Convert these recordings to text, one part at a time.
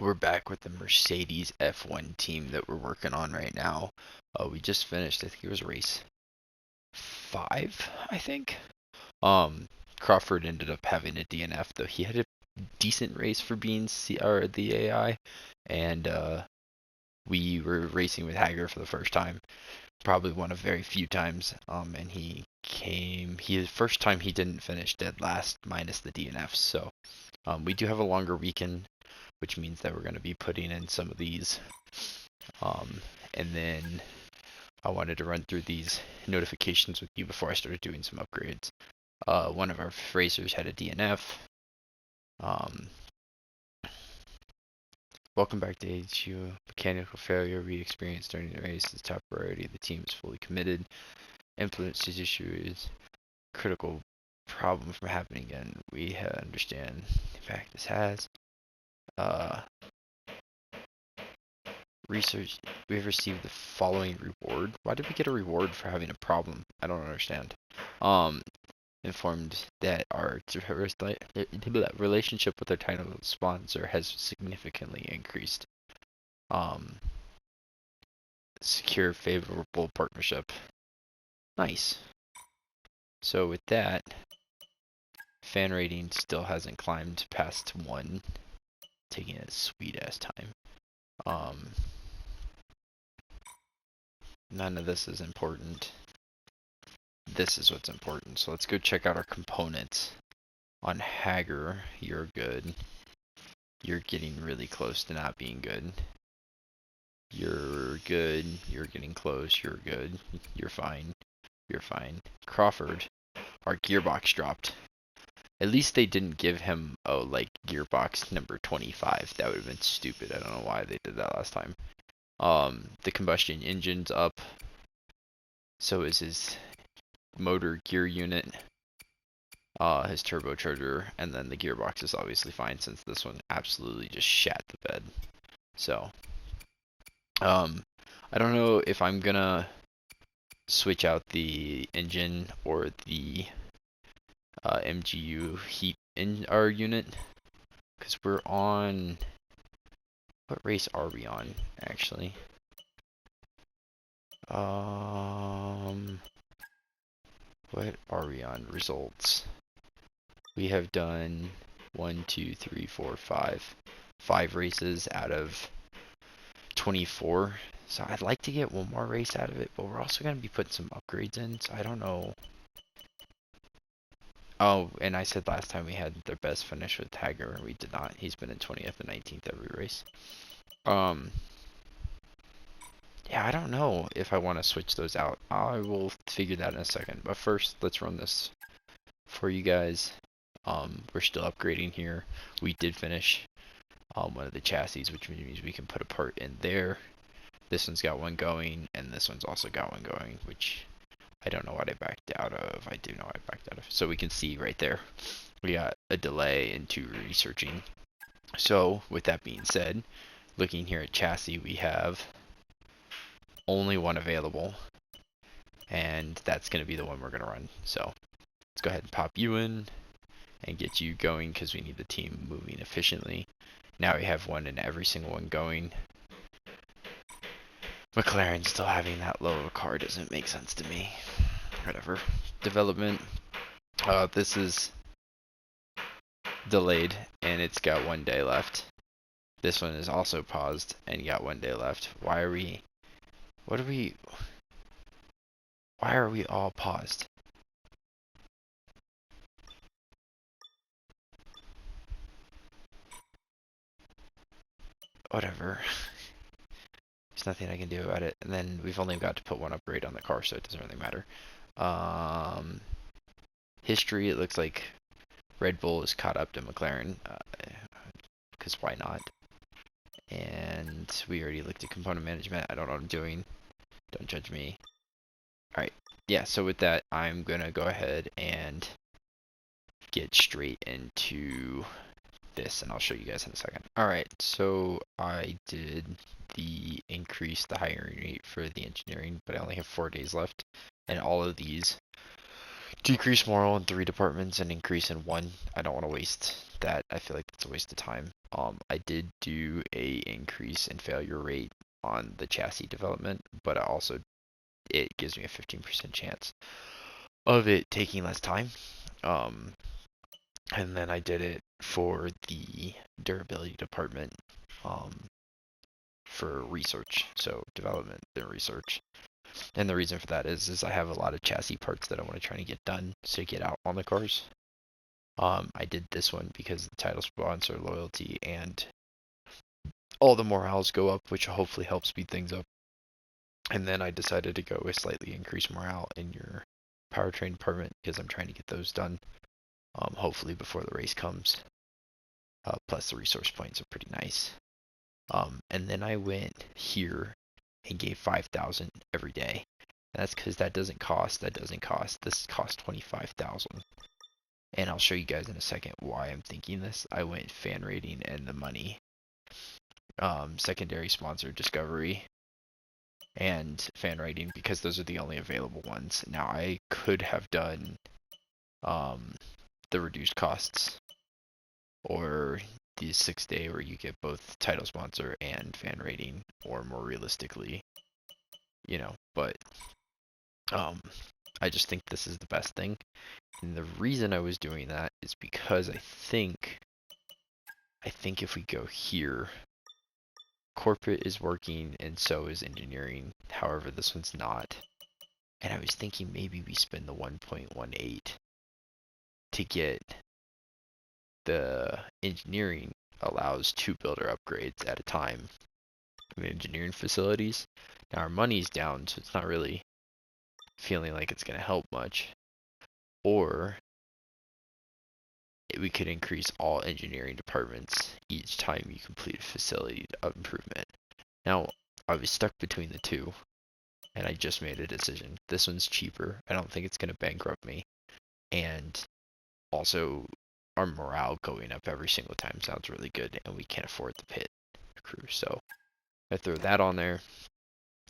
We're back with the Mercedes F1 team that we're working on right now. We just finished, I think it was race 5, I think. Um, Crawford ended up having a DNF, though he had a decent race for being the AI, and we were racing with Hager for the first time, probably one of very few times. And the first time he didn't finish dead last minus the DNFs. So we do have a longer weekend, which means that we're going to be putting in some of these. And then I wanted to run through these notifications with you before I started doing some upgrades. One of our racers had a DNF. Welcome back to HU. Mechanical failure we experienced during the race is top priority. The team is fully committed. Influence this issue is critical problem from happening again. We understand the impact this has. Research. We have received the following reward. Why did we get a reward for having a problem? I don't understand. Informed that our relationship with our title sponsor has significantly increased. Secure favorable partnership. Nice. So with that, fan rating still hasn't climbed past 1, taking a sweet ass time. None of this is important. This is what's important. So let's go check out our components. On Hager, you're good. You're getting really close to not being good. You're good. You're getting close. You're good. You're fine. You're fine. Crawford, our gearbox dropped. At least they didn't give him, gearbox number 25. That would have been stupid. I don't know why they did that last time. The combustion engine's up. So is his motor gear unit, his turbocharger, and then the gearbox is obviously fine since this one absolutely just shat the bed. So, I don't know if I'm gonna switch out the engine or the MGU heat in our unit, because we're on, what race are we on actually? What are we on? Results. We have done 1, 2, 3, 4, 5. 5 races out of 24. So I'd like to get one more race out of it, but we're also going to be putting some upgrades in, so I don't know. Oh, and I said last time we had their best finish with Hager, and we did not. He's been in 20th and 19th every race. Yeah, I don't know if I want to switch those out. I will figure that in a second. But first, let's run this for you guys. We're still upgrading here. We did finish one of the chassis, which means we can put a part in there. This one's got one going, and this one's also got one going, which I don't know what I backed out of. I do know what I backed out of. So we can see right there, we got a delay into researching. So with that being said, looking here at chassis, we have only one available, and that's going to be the one we're going to run. So let's go ahead and pop you in and get you going because we need the team moving efficiently. Now we have one in every single one going. McLaren still having that low of a car doesn't make sense to me. Whatever. Development. This is delayed and it's got 1 day left. This one is also paused and got 1 day left. Why are we all paused? Whatever. There's nothing I can do about it. And then we've only got to put one upgrade on the car, so it doesn't really matter. History, it looks like Red Bull is caught up to McLaren, because why not? And we already looked at component management. I don't know what I'm doing. Don't judge me. Alright, yeah, so with that, I'm going to go ahead and get straight into this, and I'll show you guys in a second. Alright, so I did increase the hiring rate for the engineering, but I only have 4 days left, and all of these decrease morale in 3 departments and increase in one. I don't want to waste that. I feel like that's a waste of time. I did do a increase in failure rate on the chassis development, but it gives me a 15% chance of it taking less time. Um, and then I did it for the durability department, um, for research, so development and research. And the reason for that is I have a lot of chassis parts that I want to try to get done to get out on the cars. I did this one because the title sponsor loyalty and all the morales go up, which hopefully helps speed things up. And then I decided to go with slightly increased morale in your powertrain department because I'm trying to get those done, hopefully before the race comes. Plus the resource points are pretty nice. And then I went here and gave 5,000 every day. And that's because that doesn't cost. This costs 25,000. And I'll show you guys in a second why I'm thinking this. I went fan rating and the money, secondary sponsor discovery, and fan rating because those are the only available ones. Now I could have done the reduced costs or the 6 day where you get both title sponsor and fan rating, or more realistically, but I just think this is the best thing. And the reason I was doing that is because I think if we go here, corporate is working and so is engineering. However, this one's not. And I was thinking maybe we spend the 1.18 to get the engineering allows 2 builder upgrades at a time in engineering facilities. Now our money's down, so it's not really feeling like it's going to help much. Or we could increase all engineering departments each time you complete a facility improvement. Now, I was stuck between the two, and I just made a decision. This one's cheaper. I don't think it's going to bankrupt me. And also, our morale going up every single time sounds really good, and we can't afford the pit crew. So I throw that on there.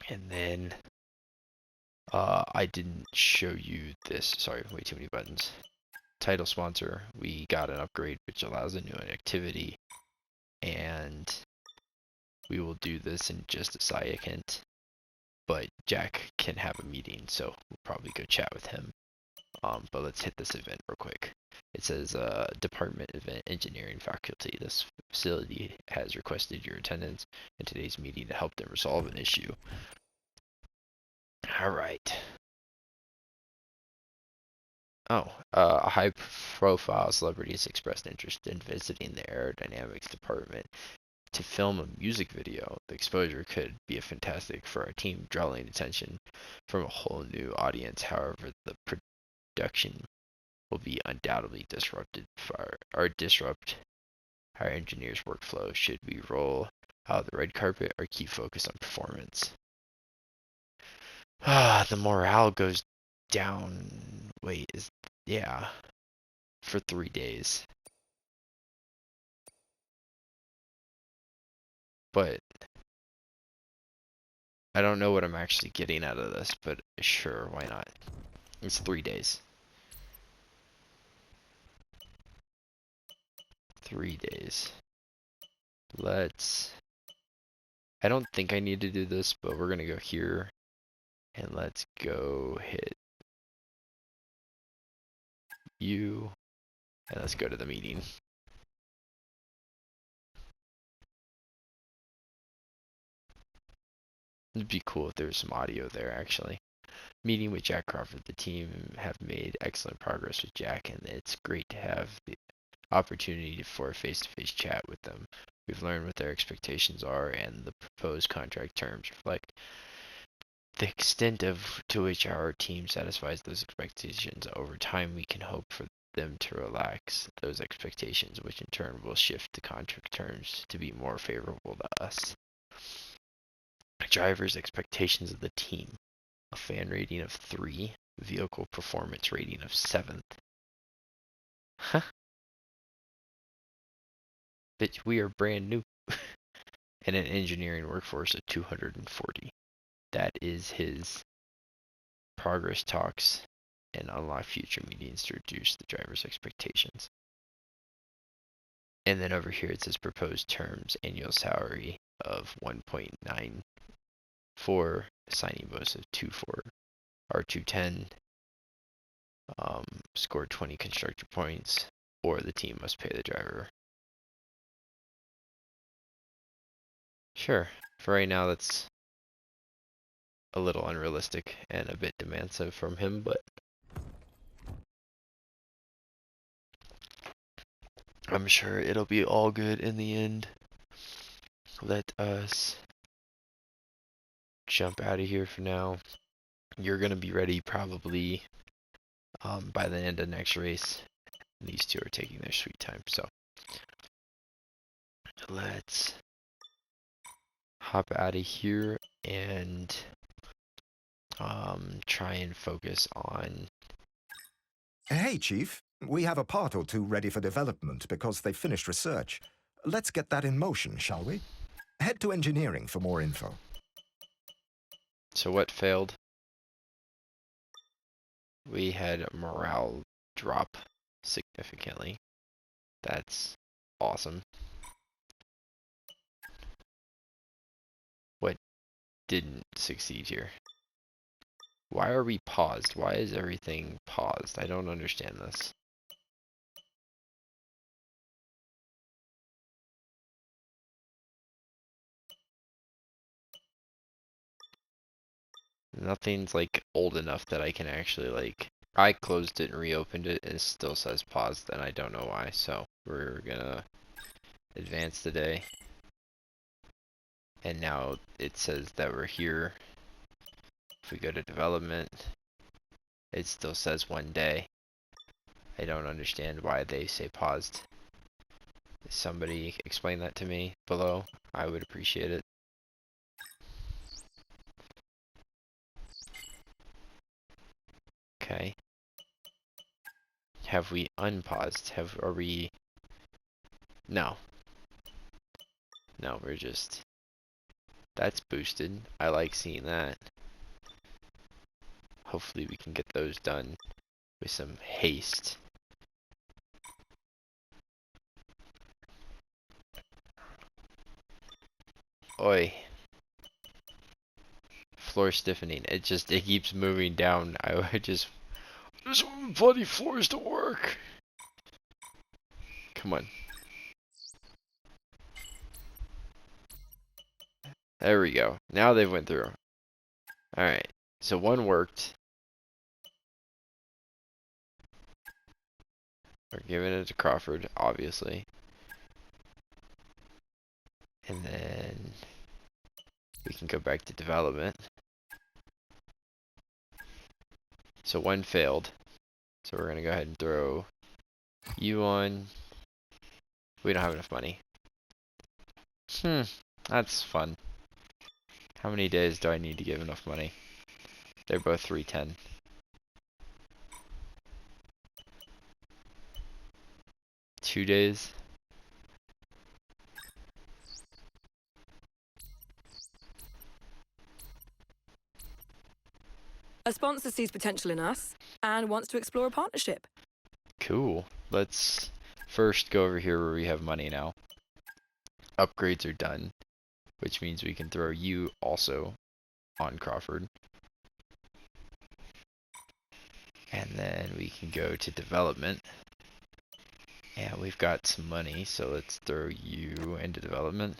And then I didn't show you this. Sorry, way too many buttons. Title sponsor, we got an upgrade which allows a new activity, and we will do this in just a second, but Jack can have a meeting, so we'll probably go chat with him. But let's hit this event real quick. It says department event engineering faculty. This facility has requested your attendance in today's meeting to help them resolve an issue. All right. Oh, a high-profile celebrity has expressed interest in visiting the aerodynamics department to film a music video. The exposure could be fantastic for our team, drawing attention from a whole new audience. However, the production will be undoubtedly disrupt our engineers' workflow. Should we roll out the red carpet or keep focused on performance? The morale goes down. Wait, yeah, for 3 days. But I don't know what I'm actually getting out of this, but sure, why not? It's 3 days. 3 days. I don't think I need to do this, but we're gonna go here and let's go hit you and let's go to the meeting. It'd be cool if there was some audio there actually. Meeting with Jack Crawford. The team have made excellent progress with Jack, and it's great to have the opportunity for a face-to-face chat with them. We've learned what their expectations are, and the proposed contract terms reflect the extent to which our team satisfies those expectations. Over time, we can hope for them to relax those expectations, which in turn will shift the contract terms to be more favorable to us. Drivers' expectations of the team. A fan rating of 3, vehicle performance rating of 7th. Huh? Bitch, we are brand new. And an engineering workforce of 240. That is his progress talks and unlock future meetings to reduce the driver's expectations. And then over here it says proposed terms, annual salary of 1.94, signing bonus of 2.4 or 210, score 20 constructor points, or the team must pay the driver. Sure, for right now that's a little unrealistic and a bit demansive from him, but I'm sure it'll be all good in the end. Let us jump out of here for now. You're gonna be ready probably by the end of next race. These two are taking their sweet time, so let's hop out of here and try and focus on. Hey, Chief. We have a part or two ready for development because they finished research. Let's get that in motion, shall we? Head to engineering for more info. So what failed? We had morale drop significantly. That's awesome. What didn't succeed here? Why are we paused? Why is everything paused? I don't understand this. Nothing's like old enough that I can actually like. I closed it and reopened it and it still says paused and I don't know why, so we're gonna advance today. And now it says that we're here. If we go to development, it still says 1 day. I don't understand why they say paused. Somebody explain that to me below. I would appreciate it. Okay. Have we unpaused? Are we? No. No, we're just. That's boosted. I like seeing that. Hopefully we can get those done with some haste. Oi. Floor stiffening. It keeps moving down. I just want bloody floors to work. Come on. There we go. Now they went through. Alright. So one worked. We're giving it to Crawford, obviously. And then we can go back to development. So one failed. So we're going to go ahead and throw you on. We don't have enough money. That's fun. How many days do I need to give enough money? They're both 310. Two days. A sponsor sees potential in us and wants to explore a partnership. Cool. Let's first go over here where we have money now. Upgrades are done, which means we can throw you also on Crawford. And then we can go to development. And we've got some money, so let's throw you into development.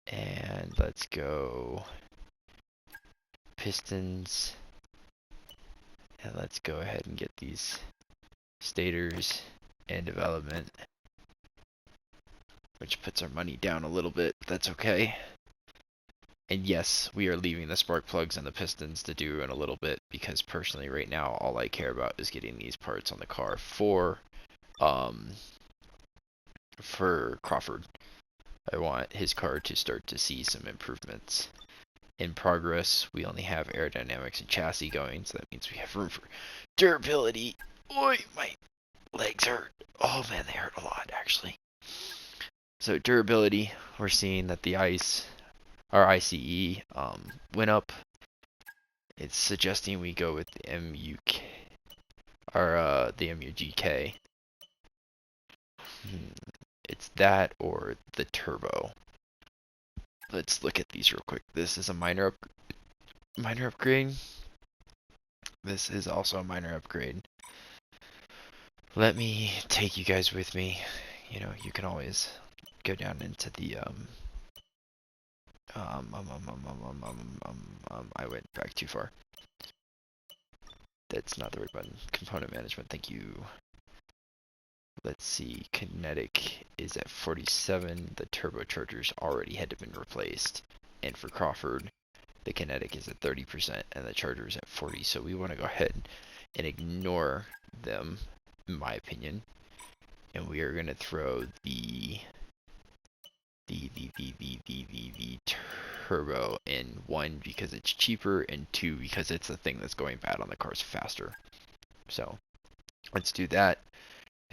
And let's go pistons. And let's go ahead and get these stators in development. Which puts our money down a little bit, but that's okay. And yes, we are leaving the spark plugs and the pistons to do in a little bit, because personally right now all I care about is getting these parts on the car for Crawford. I want his car to start to see some improvements. In progress, we only have aerodynamics and chassis going, so that means we have room for durability. Oi, my legs hurt. Oh man, they hurt a lot actually. So durability, we're seeing that the ICE went up. It's suggesting we go with the MUK, or the MUGK. It's that or the turbo. Let's look at these real quick. This is a minor upgrade. This is also a minor upgrade. Let me take you guys with me. You know, you can always go down into the I went back too far. That's not the right button. Component management, thank you. Let's see, kinetic is at 47. The turbochargers already had to been replaced. And for Crawford, the kinetic is at 30% and the charger is at 40. So we want to go ahead and ignore them, in my opinion. And we are going to throw the turbo in, 1 because it's cheaper and 2 because it's the thing that's going bad on the cars faster. So let's do that.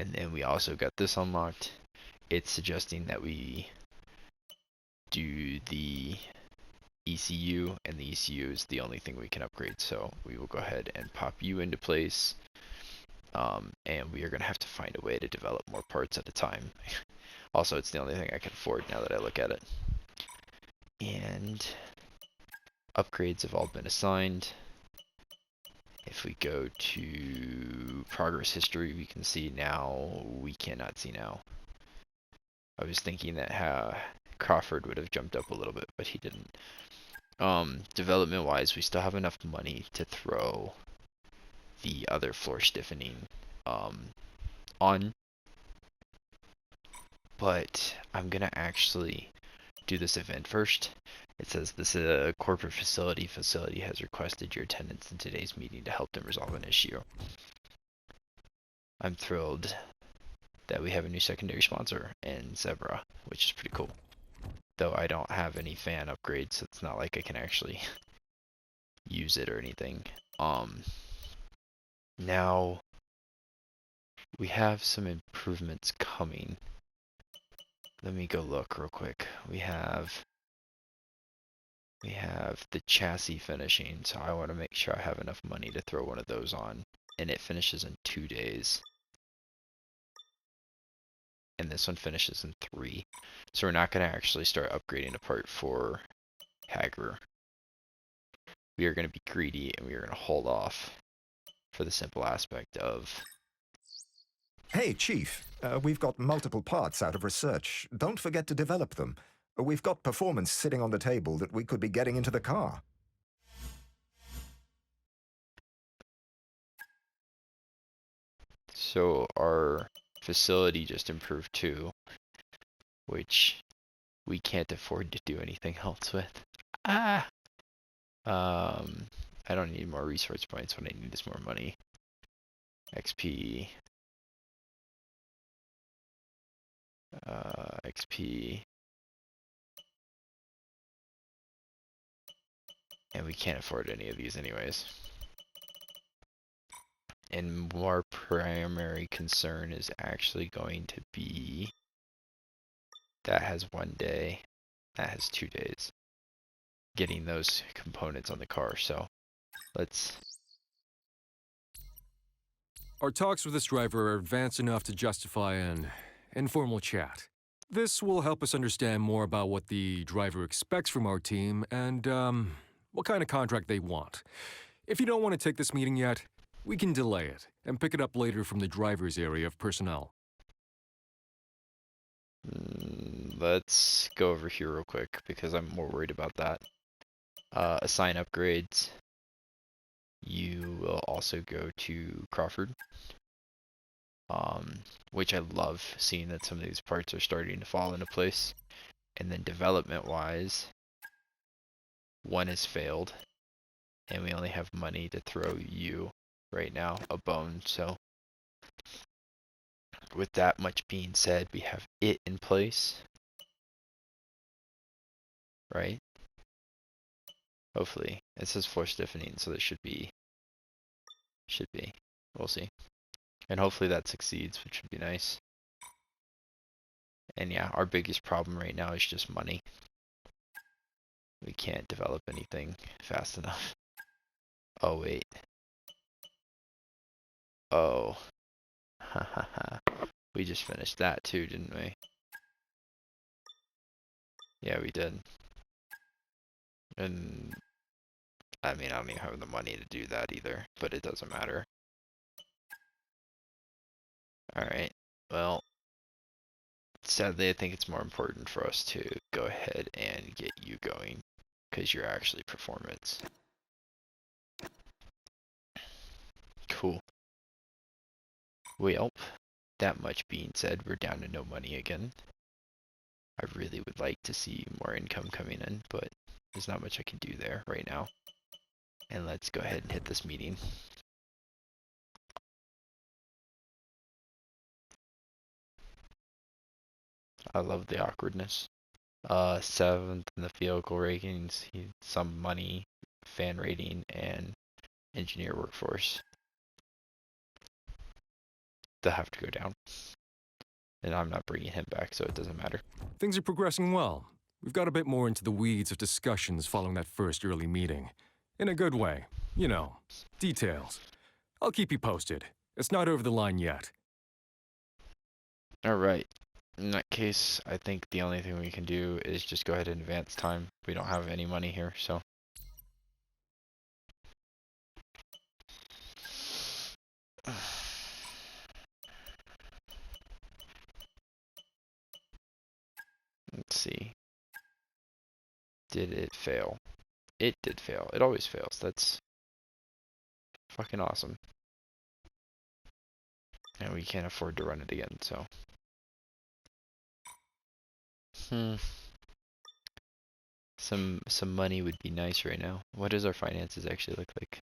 And then we also got this unlocked. It's suggesting that we do the ECU, and the ECU is the only thing we can upgrade. So we will go ahead and pop you into place. And we are going to have to find a way to develop more parts at a time. Also, it's the only thing I can afford now that I look at it. And upgrades have all been assigned. If we go to progress history, we can see now. We cannot see now. I was thinking that Crawford would have jumped up a little bit, but he didn't. Development wise, we still have enough money to throw the other floor stiffening on, but I'm gonna actually do this event first. It says this is a corporate facility. Facility has requested your attendance in today's meeting to help them resolve an issue. I'm thrilled that we have a new secondary sponsor in Zebra, which is pretty cool. Though I don't have any fan upgrades, so it's not like I can actually use it or anything. Now we have some improvements coming. Let me go look real quick. We have the chassis finishing, so I want to make sure I have enough money to throw one of those on. And it finishes in 2 days. And this one finishes in 3. So we're not going to actually start upgrading a part for Hager. We are going to be greedy and we are going to hold off for the simple aspect of... Hey, Chief. We've got multiple parts out of research. Don't forget to develop them. We've got performance sitting on the table that we could be getting into the car. So our facility just improved too, which we can't afford to do anything else with. I don't need more resource points. What I need is more money. XP. XP. And we can't afford any of these anyways. And our primary concern is actually going to be that has 1 day, that has 2 days. Getting those components on the car, so let's... Our talks with this driver are advanced enough to justify an informal chat. This will help us understand more about what the driver expects from our team and, what kind of contract they want. If you don't want to take this meeting yet, we can delay it and pick it up later from the driver's area of personnel. Let's go over here real quick because I'm more worried about that. Assign upgrades. You will also go to Crawford. Which I love seeing that some of these parts are starting to fall into place. And then development wise, 1 has failed. And we only have money to throw you right now, a bone, so with that much being said, we have it in place, right? Hopefully. It says floor stiffening, so there should be. We'll see. And hopefully that succeeds, which would be nice. And yeah, our biggest problem right now is just money. We can't develop anything fast enough. Oh, wait. Oh. Hahaha. We just finished that too, didn't we? Yeah, we did. And I mean, I don't even have the money to do that either, but it doesn't matter. Alright, well, sadly, I think it's more important for us to go ahead and get you going, because you're actually performance. Cool. Well, that much being said, we're down to no money again. I really would like to see more income coming in, but there's not much I can do there right now. And let's go ahead and hit this meeting. I love the awkwardness. 7th in the vehicle ratings, some money, fan rating, and engineer workforce. They'll have to go down. And I'm not bringing him back, so it doesn't matter. Things are progressing well. We've got a bit more into the weeds of discussions following that first early meeting. In a good way. You know, details. I'll keep you posted. It's not over the line yet. Alright. In that case, I think the only thing we can do is just go ahead and advance time. We don't have any money here, so. Let's see. Did it fail? It did fail. It always fails. That's fucking awesome. And we can't afford to run it again, so. Some money would be nice right now. What does our finances actually look like?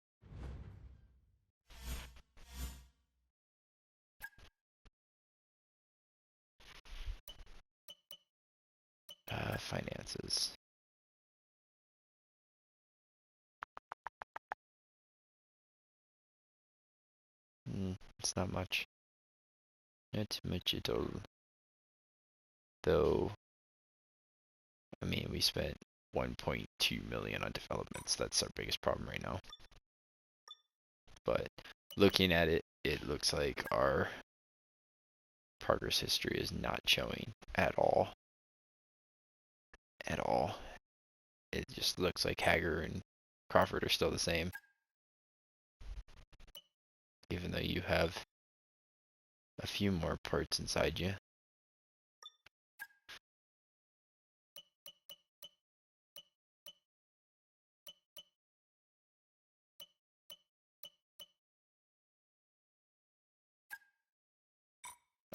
Finances. It's not much. Not much at all. Though, I mean, we spent 1.2 million on developments. That's our biggest problem right now. But looking at it, it looks like our progress history is not showing at all. At all. It just looks like Hager and Crawford are still the same. Even though you have a few more parts inside you.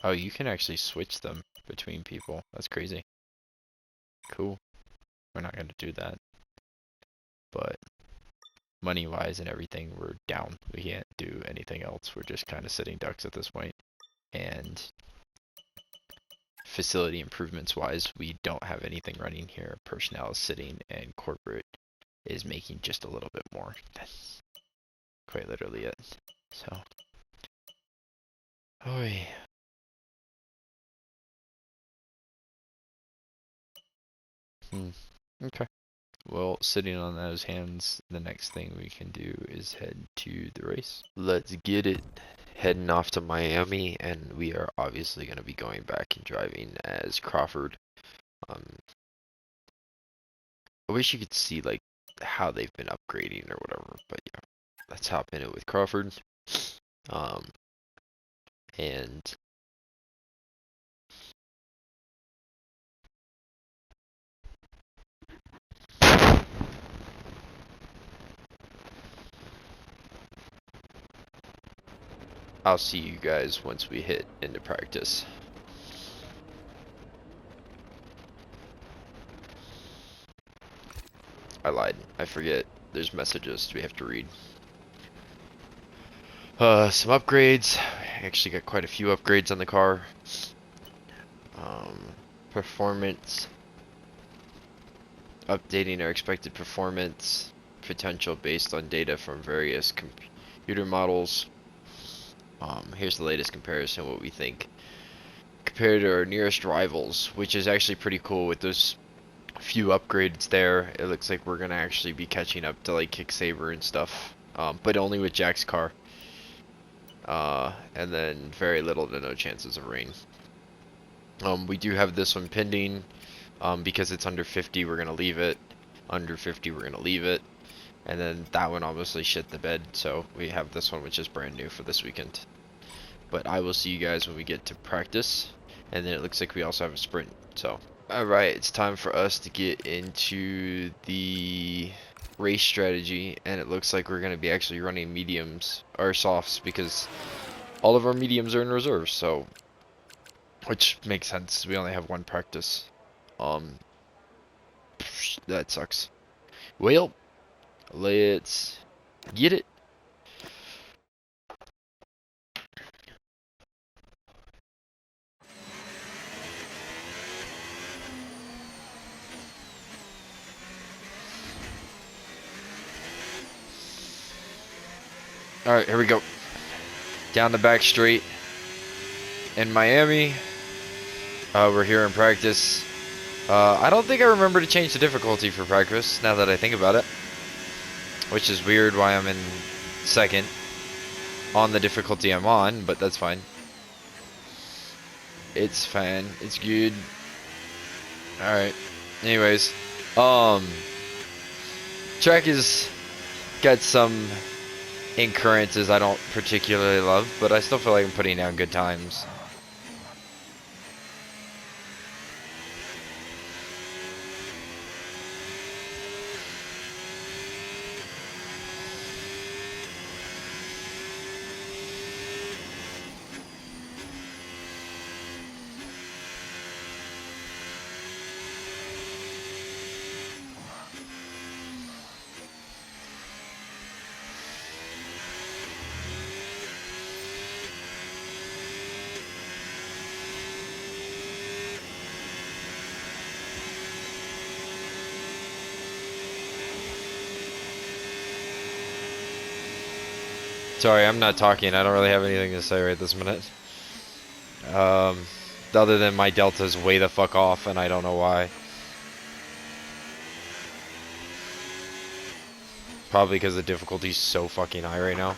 Oh, you can actually switch them between people. That's crazy. Cool. We're not going to do that. But money-wise and everything, we're down. We can't do anything else. We're just kind of sitting ducks at this point. And facility improvements-wise, we don't have anything running here. Personnel is sitting, and corporate is making just a little bit more. That's quite literally it. So, oi. Okay. Well, sitting on those hands, the next thing we can do is head to the race. Let's get it. Heading off to Miami, and we are obviously going to be going back and driving as Crawford. I wish you could see like how they've been upgrading or whatever, but yeah, let's hop in it with Crawford. And I'll see you guys once we hit into practice. I lied. I forget. There's messages we have to read. Some upgrades. I actually got quite a few upgrades on the car. Performance. Updating our expected performance potential based on data from various computer models. Here's the latest comparison, what we think. Compared to our nearest rivals, which is actually pretty cool with those few upgrades there. It looks like we're gonna actually be catching up to like Kicksaber and stuff. but only with Jack's car. And then very little to no chances of rain. We do have this one pending. Because it's under 50, we're going to leave it. Under 50, we're going to leave it. And then that one obviously shit the bed. So we have this one, which is brand new for this weekend. But I will see you guys when we get to practice. And then it looks like we also have a sprint. So, alright, it's time for us to get into the race strategy. And it looks like we're going to be actually running mediums, or softs, because all of our mediums are in reserve. So, which makes sense. We only have one practice. That sucks. Well, let's get it. Alright, here we go. Down the back straight in Miami. We're here in practice. I don't think I remember to change the difficulty for practice, now that I think about it. Which is weird why I'm in second on the difficulty I'm on, but that's fine. It's fine. It's good. Alright. Anyways. Track has got some incurrences I don't particularly love, but I still feel like I'm putting down good times. Sorry, I'm not talking. I don't really have anything to say right this minute. Other than my delta's way the fuck off, and I don't know why. Probably because the difficulty's so fucking high right now.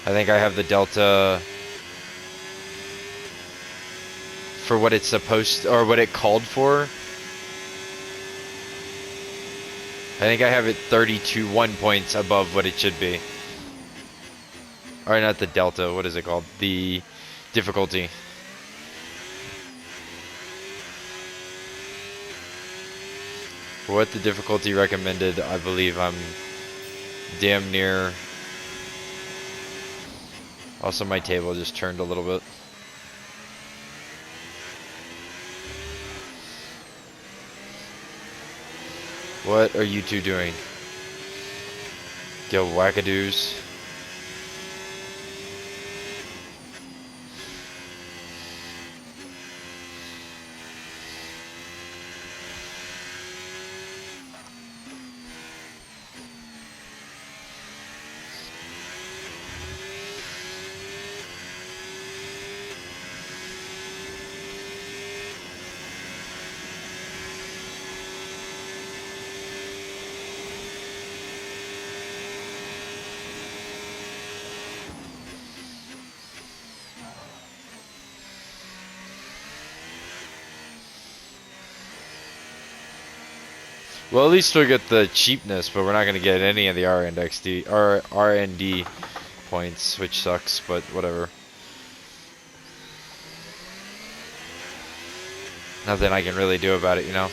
I think I have the delta for what it's supposed to, or what it called for. I think I have it 1 points above what it should be. Or not the delta, what is it called? The difficulty. For what the difficulty recommended, I believe I'm damn near. Also, my table just turned a little bit. What are you two doing? Yo, wackadoos. Well, at least we'll get the cheapness, but we're not going to get any of the RND or RND points, which sucks, but whatever. Nothing I can really do about it, you know?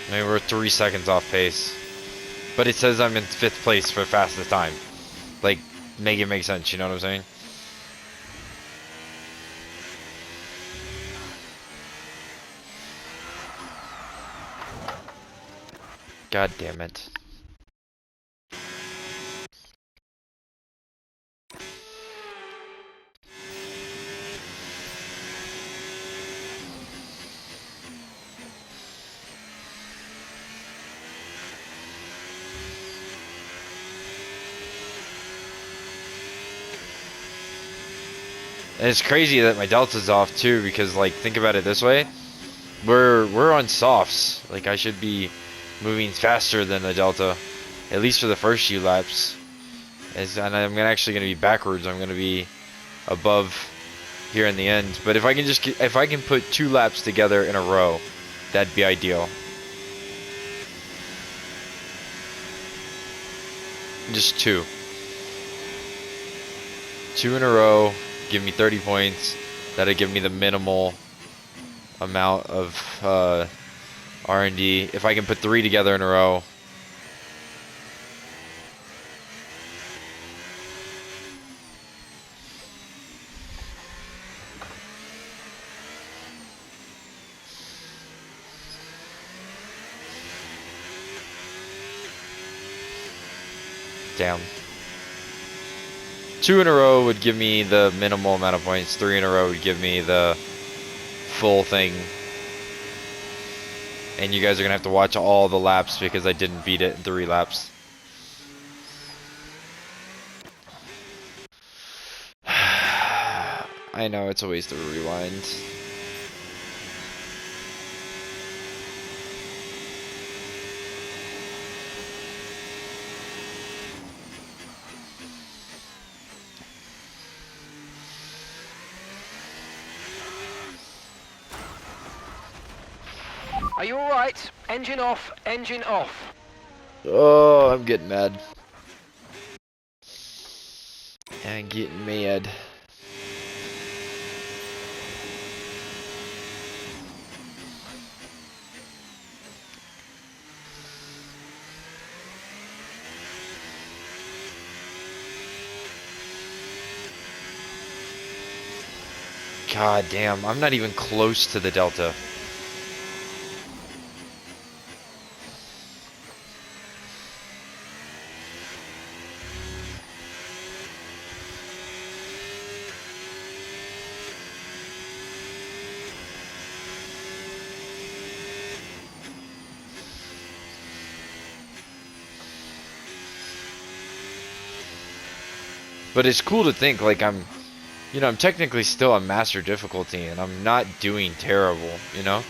I mean, we're 3 seconds off pace. But it says I'm in 5th place for fastest time. Like, make it make sense, you know what I'm saying? God damn it. And it's crazy that my delta's off too, because like think about it this way. We're on softs. Like I should be moving faster than the delta, at least for the first few laps. And I'm actually gonna be backwards. I'm gonna be above here in the end. But if I can if I can put 2 laps together in a row, that'd be ideal. Just 2. 2 in a row, give me 30 points. That'll give me the minimal amount of R&D. If I can put 3 together in a row. Damn. 2 in a row would give me the minimal amount of points. 3 in a row would give me the full thing. And you guys are gonna have to watch all the laps because I didn't beat it in 3 laps. I know it's a waste of a rewind. Are you alright? Engine off, engine off. Oh, I'm getting mad. I'm getting mad. God damn, I'm not even close to the delta. But it's cool to think like I'm technically still on master difficulty and I'm not doing terrible, you know?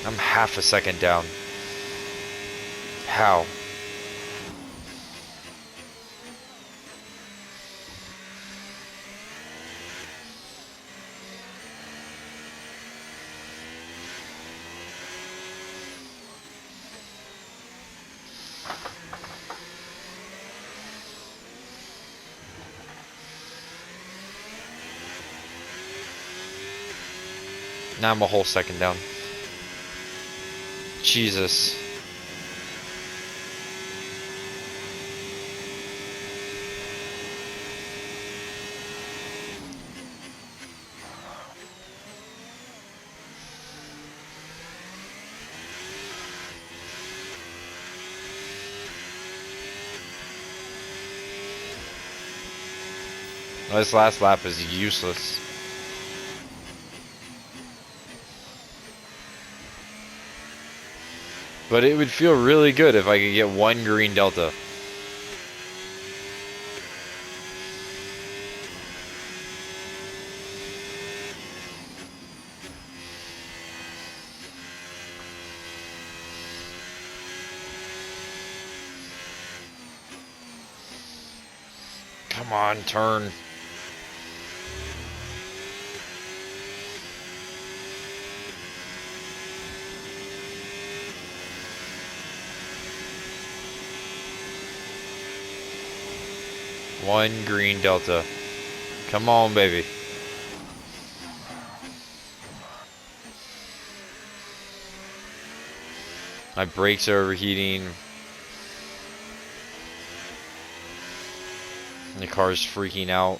I'm half a second down. How? Now I'm a whole second down. Jesus. This last lap is useless. But it would feel really good if I could get 1 green delta. Come on, turn. One green delta. Come on, baby. My brakes are overheating. The car's freaking out.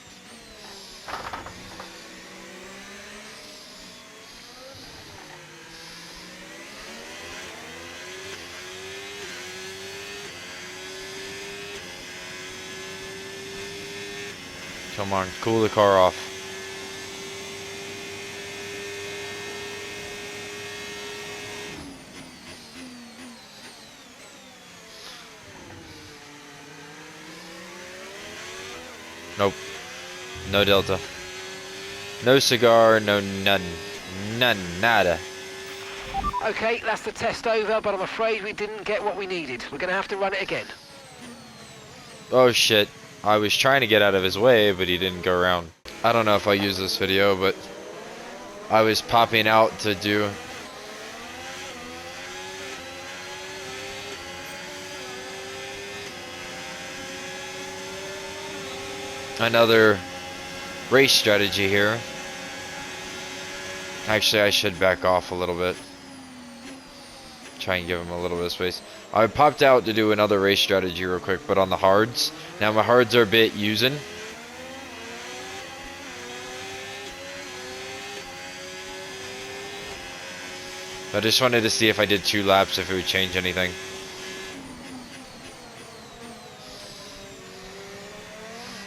Come on, cool the car off. Nope. No delta. No cigar, no none. None, nada. Okay, that's the test over, but I'm afraid we didn't get what we needed. We're going to have to run it again. Oh shit. I was trying to get out of his way, but he didn't go around. I don't know if I'll use this video, but I was popping out to do another race strategy here. Actually, I should back off a little bit. Try and give him a little bit of space. I popped out to do another race strategy real quick, but on the hards. Now my hards are a bit using. I just wanted to see if I did 2 laps, if it would change anything.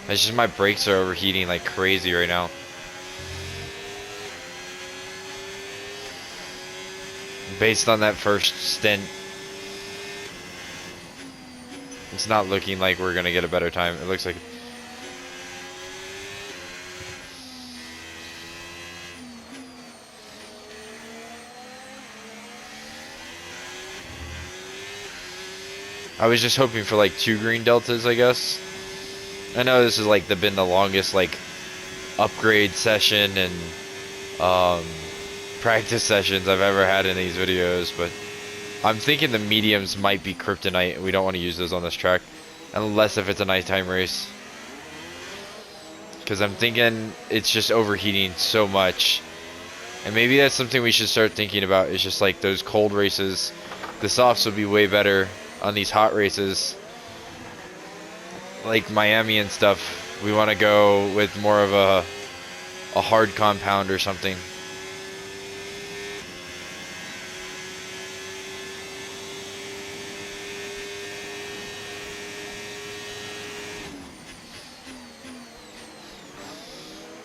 It's just my brakes are overheating like crazy right now. Based on that first stint, it's not looking like we're gonna get a better time. It looks like I was just hoping for like 2 green deltas, I guess. I know this is like been the longest like upgrade session and practice sessions I've ever had in these videos, but I'm thinking the mediums might be kryptonite and we don't want to use those on this track unless if it's a nighttime race, because I'm thinking it's just overheating so much. And maybe that's something we should start thinking about, is just like those cold races, the softs would be way better on these hot races like Miami and stuff. We want to go with more of a hard compound or something.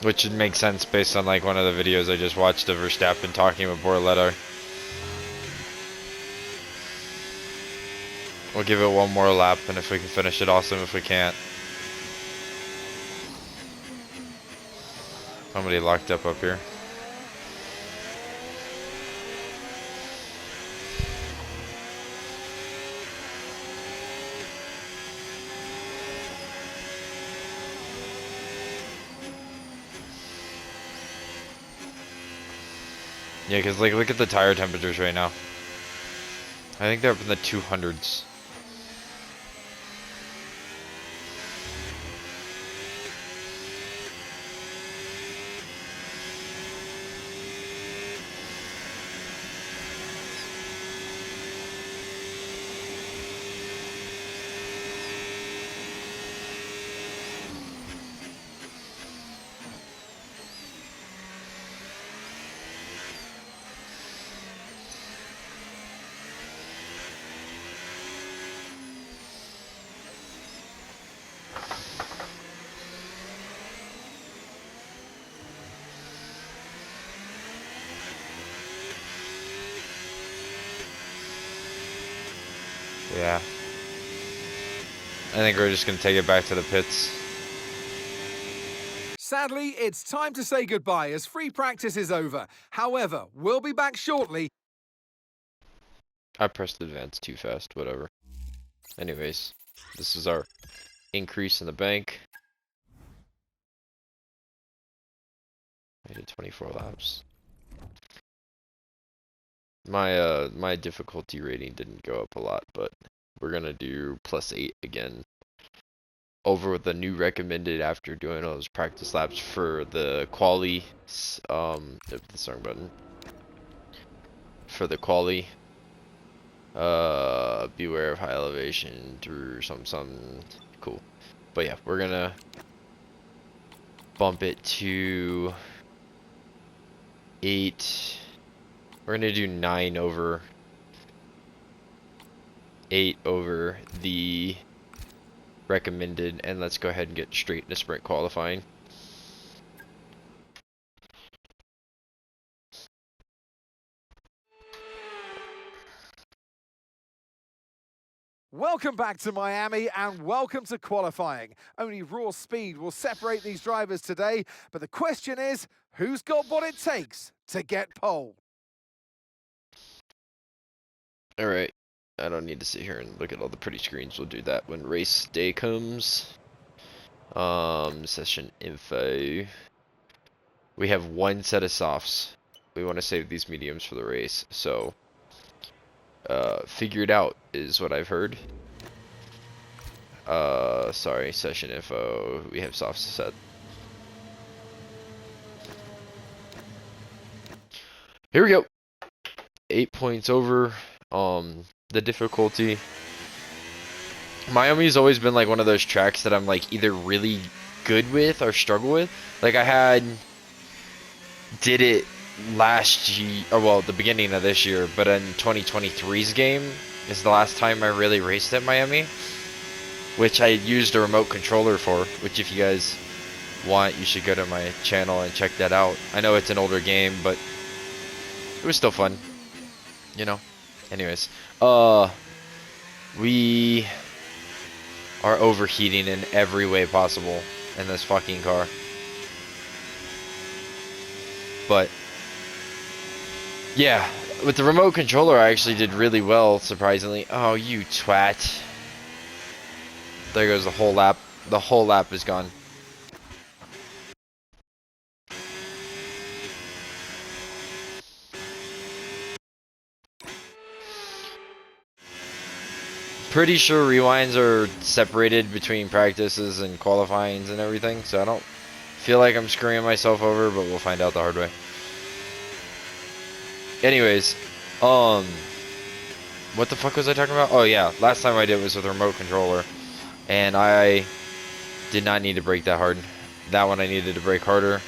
Which would make sense based on like one of the videos I just watched of Verstappen talking with Borletta. We'll give it one more lap, and if we can finish it, awesome. If we can't, somebody locked up here. Yeah, because like look at the tire temperatures right now. I think they're up in the 200s. Yeah. I think we're just going to take it back to the pits. Sadly, it's time to say goodbye as free practice is over. However, we'll be back shortly. I pressed advance too fast, whatever. Anyways, this is our increase in the bank. I did 24 laps. My difficulty rating didn't go up a lot, but we're gonna do +8 again. Over with the new recommended after doing all those practice laps for the quali. The song button. For the quali. Beware of high elevation through something cool. But yeah, we're gonna bump it to 8. We're gonna do 9 over 8 over the recommended, and let's go ahead and get straight into sprint qualifying. Welcome back to Miami and welcome to qualifying. Only raw speed will separate these drivers today, but the question is, who's got what it takes to get pole? All right. I don't need to sit here and look at all the pretty screens. We'll do that when race day comes. Session info. We have one set of softs. We want to save these mediums for the race, so figure it out is what I've heard. Sorry, session info. We have softs set. Here we go. 8 points over. The difficulty. Miami's always been like one of those tracks that I'm like either really good with or struggle with. Like I did it last year, or well, the beginning of this year, but in 2023's game is the last time I really raced at Miami, which I used a remote controller for, which if you guys want, you should go to my channel and check that out. I know it's an older game, but it was still fun, you know. Anyways, we are overheating in every way possible in this fucking car. But yeah, with the remote controller I actually did really well, surprisingly. Oh, you twat. There goes the whole lap. The whole lap is gone. Pretty sure rewinds are separated between practices and qualifyings and everything, so I don't feel like I'm screwing myself over, but we'll find out the hard way. Anyways, what the fuck was I talking about? Oh yeah, last time I did was with a remote controller, and I did not need to brake that hard. That one I needed to brake harder.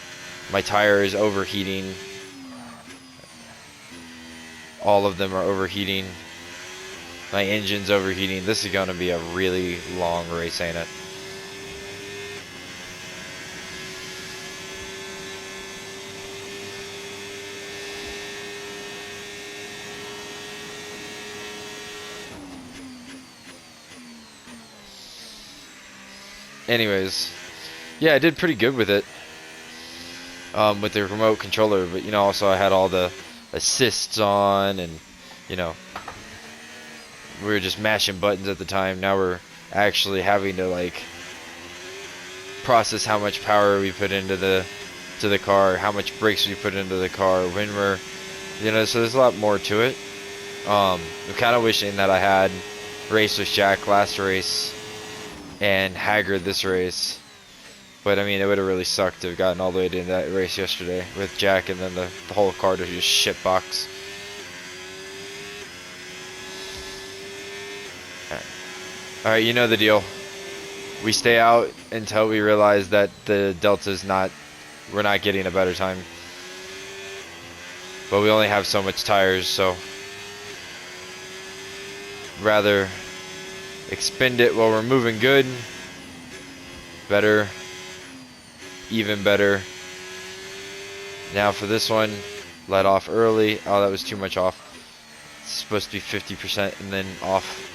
My tire is overheating. All of them are overheating. My engine's overheating. This is going to be a really long race, ain't it? Anyways, yeah, I did pretty good with it. With the remote controller, but you know, also I had all the assists on, and you know, we were just mashing buttons at the time. Now we're actually having to like process how much power we put into the car, how much brakes we put into the car, when we're, you know, so there's a lot more to it. I'm kind of wishing that I had raced with Jack last race and Haggard this race. But I mean, it would have really sucked to have gotten all the way to that race yesterday with Jack, and then the whole car to just shitbox. Alright, you know the deal. We stay out until we realize that the Delta's not, we're not getting a better time. But we only have so much tires, so rather expend it while we're moving good. Better. Even better. Now for this one, let off early. Oh, that was too much off. It's supposed to be 50% and then off.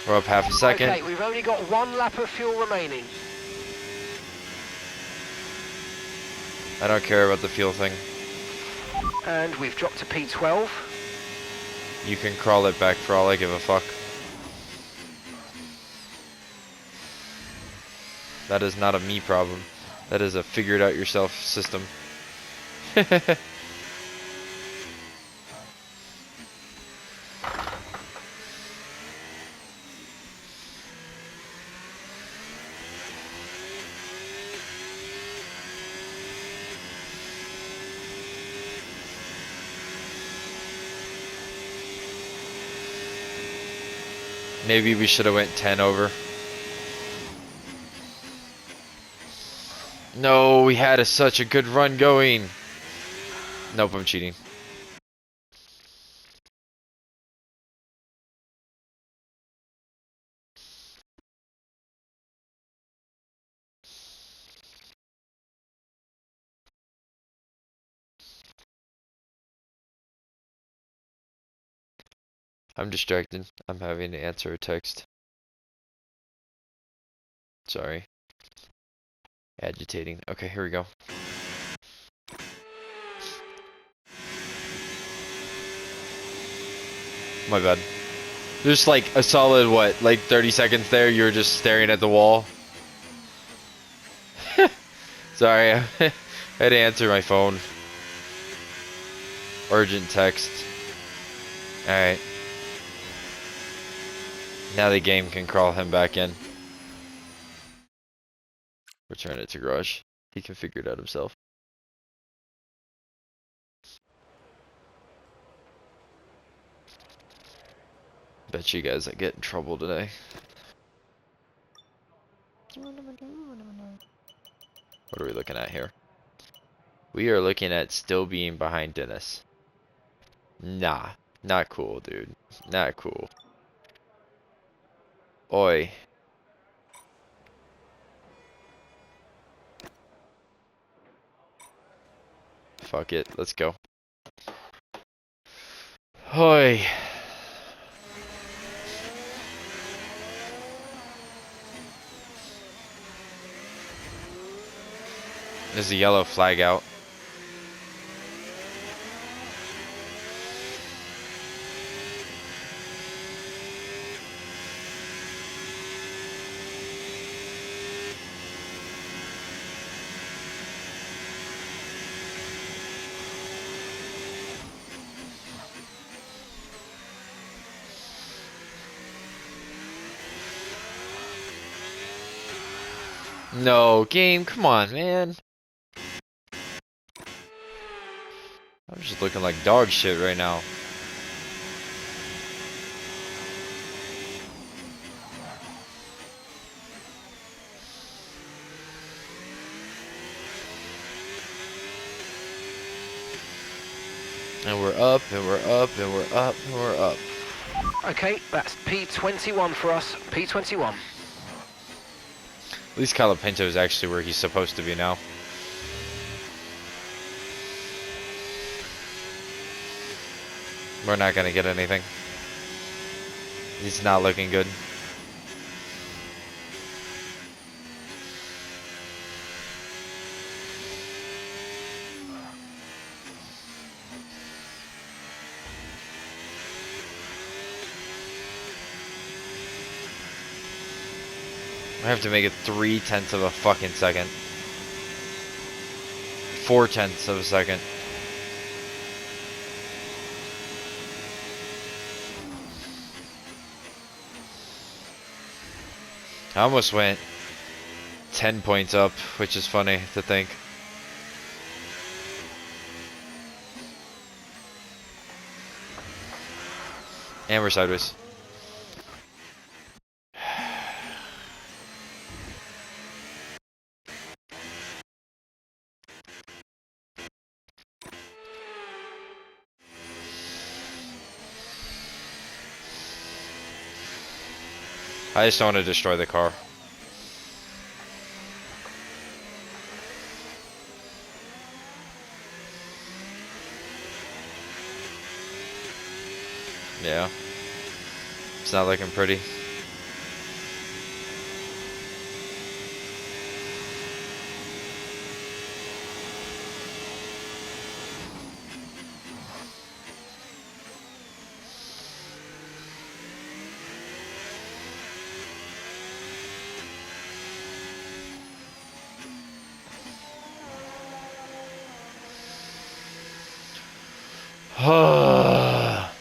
We're up half a second. Okay, we've only got one lap of fuel remaining. I don't care about the fuel thing. And we've dropped to P12. You can crawl it back for all I give a fuck. That is not a me problem. That is a figure it out yourself system. Maybe we should have went 10 over. No, we had such a good run going. Nope, I'm cheating. I'm distracted. I'm having to answer a text. Sorry. Agitating. Okay, here we go. My bad. Just like a solid, what, like 30 seconds there, you were just staring at the wall. Sorry, I had to answer my phone. Urgent text. Alright. Now the game can crawl him back in. Return it to garage. He can figure it out himself. Bet you guys I get in trouble today. What are we looking at here? We are looking at still being behind Dennis. Nah. Not cool, dude. Not cool. Oi. Fuck it. Let's go. Oi. There's a yellow flag out. No, game, come on, man. I'm just looking like dog shit right now. And we're up, and we're up, and we're up, and we're up. Okay, that's P21 for us. P21. At least Colapinto is actually where he's supposed to be now. We're not gonna get anything. He's not looking good. I have to make it 3/10 of a fucking second. 4/10 of a second. I almost went 10 points up, which is funny to think. And we're sideways. I just don't want to destroy the car. Yeah. It's not looking pretty. Ah.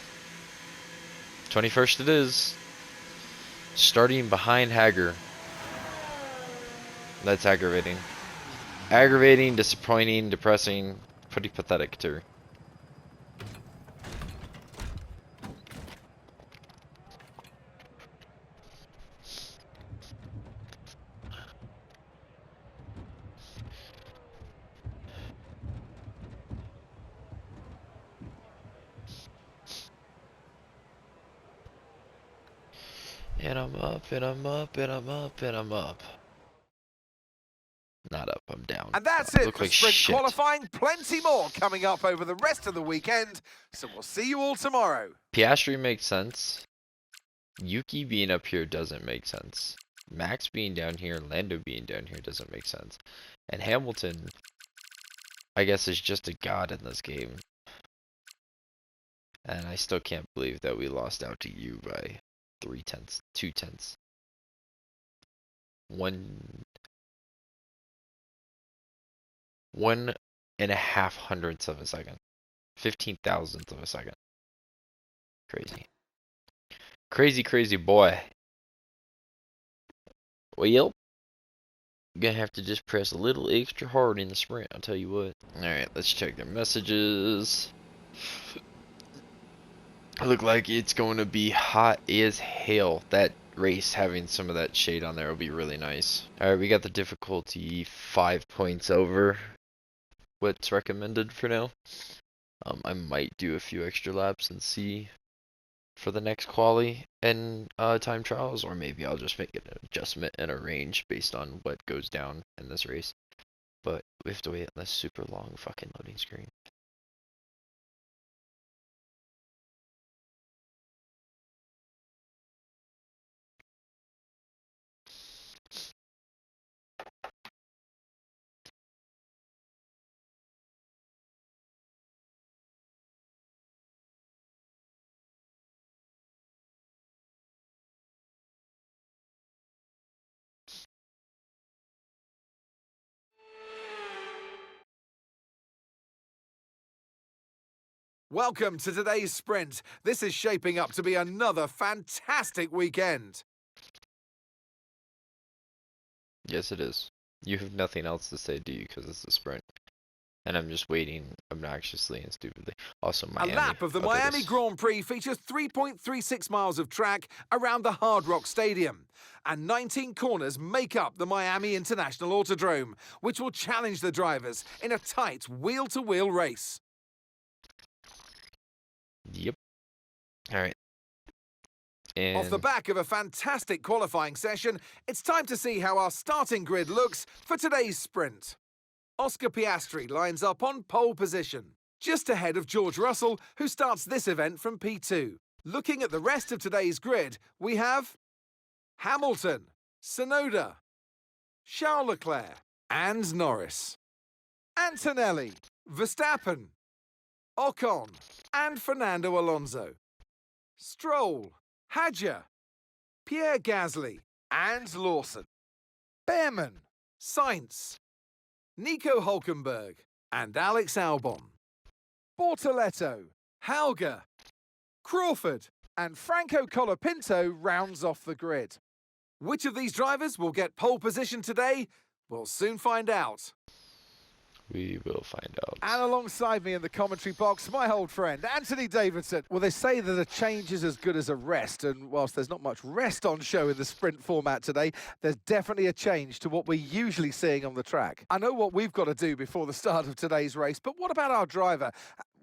21st it is. Starting behind Hager. That's aggravating. Aggravating, disappointing, depressing, pretty pathetic too. And I'm up, and I'm up, and I'm up, and I'm up. Not up, I'm down. down. And that's it Look for like sprint shit. qualifying. Plenty more coming up over the rest of the weekend. So we'll see you all tomorrow. Piastri makes sense. Yuki being up here doesn't make sense. Max being down here, Lando being down here doesn't make sense. And Hamilton, I guess, is just a god in this game. And I still can't believe that we lost out to you by 3/10, 2/10. 1.5 hundredths of a second. 15,000ths of a second. Crazy. Crazy boy. Well, gonna have to just press a little extra hard in the sprint, I'll tell you what. Alright, let's check their messages. Look like it's going to be hot as hell. That race, having some of that shade on there will be really nice. Alright, we got the difficulty 5 points over what's recommended for now. I might do a few extra laps and see for the next quali and time trials, or maybe I'll just make an adjustment and a range based on what goes down in this race. But we have to wait on this super long fucking loading screen. Welcome to today's sprint. This is shaping up to be another fantastic weekend. Yes, it is. You have nothing else to say, do you? Because it's a sprint. And I'm just waiting obnoxiously and stupidly. Also, Miami. A lap of the Oh, there it Miami is. Grand Prix features 3.36 miles of track around the Hard Rock Stadium. And 19 corners make up the Miami International Autodrome, which will challenge the drivers in a tight wheel-to-wheel race. Yep. Alright. And Off the back of a fantastic qualifying session, it's time to see how our starting grid looks for today's sprint. Oscar Piastri lines up on pole position, just ahead of George Russell, who starts this event from P2. Looking at the rest of today's grid, we have Hamilton, Tsunoda, Charles Leclerc, and Norris, Antonelli, Verstappen, Ocon, and Fernando Alonso, Stroll, Hadjar, Pierre Gasly, and Lawson, Behrman, Sainz, Nico Hülkenberg, and Alex Albon, Bortoletto, Hauger, Crawford, and Franco Colapinto rounds off the grid. Which of these drivers will get pole position today? We'll soon find out. we will find out. And alongside me in the commentary box, my old friend, Anthony Davidson. Well, they say that a change is as good as a rest, and whilst there's not much rest on show in the sprint format today, there's definitely a change to what we're usually seeing on the track. I know what we've got to do before the start of today's race, but what about our driver?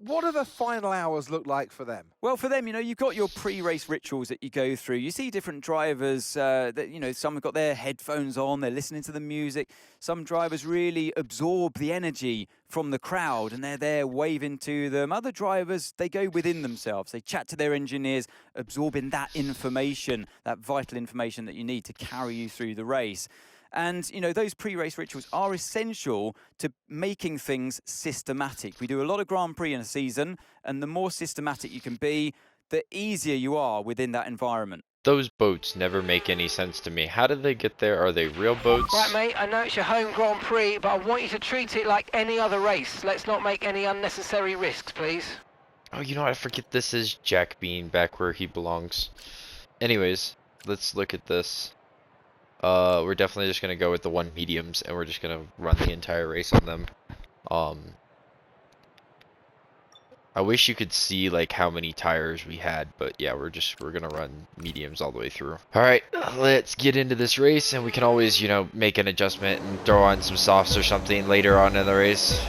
What do the final hours look like for them? Well, for them, you've got your pre-race rituals that you go through. You see different drivers that, some have got their headphones on, they're listening to the music. Some drivers really absorb the energy from the crowd and they're there waving to them. Other drivers, they go within themselves. They chat to their engineers, absorbing that information, that vital information that you need to carry you through the race. And, those pre-race rituals are essential to making things systematic. We do a lot of Grand Prix in a season, and the more systematic you can be, the easier you are within that environment. Those boats never make any sense to me. How did they get there? Are they real boats? Right, mate, I know it's your home Grand Prix, but I want you to treat it like any other race. Let's not make any unnecessary risks, please. Oh, you know what? I forget this is Jack Bean back where he belongs. Anyways, let's look at this. We're definitely just gonna go with the 1 mediums, and we're just gonna run the entire race on them. I wish you could see like how many tires we had, but yeah, we're gonna run mediums all the way through. All right, let's get into this race, and we can always, make an adjustment and throw on some softs or something later on in the race.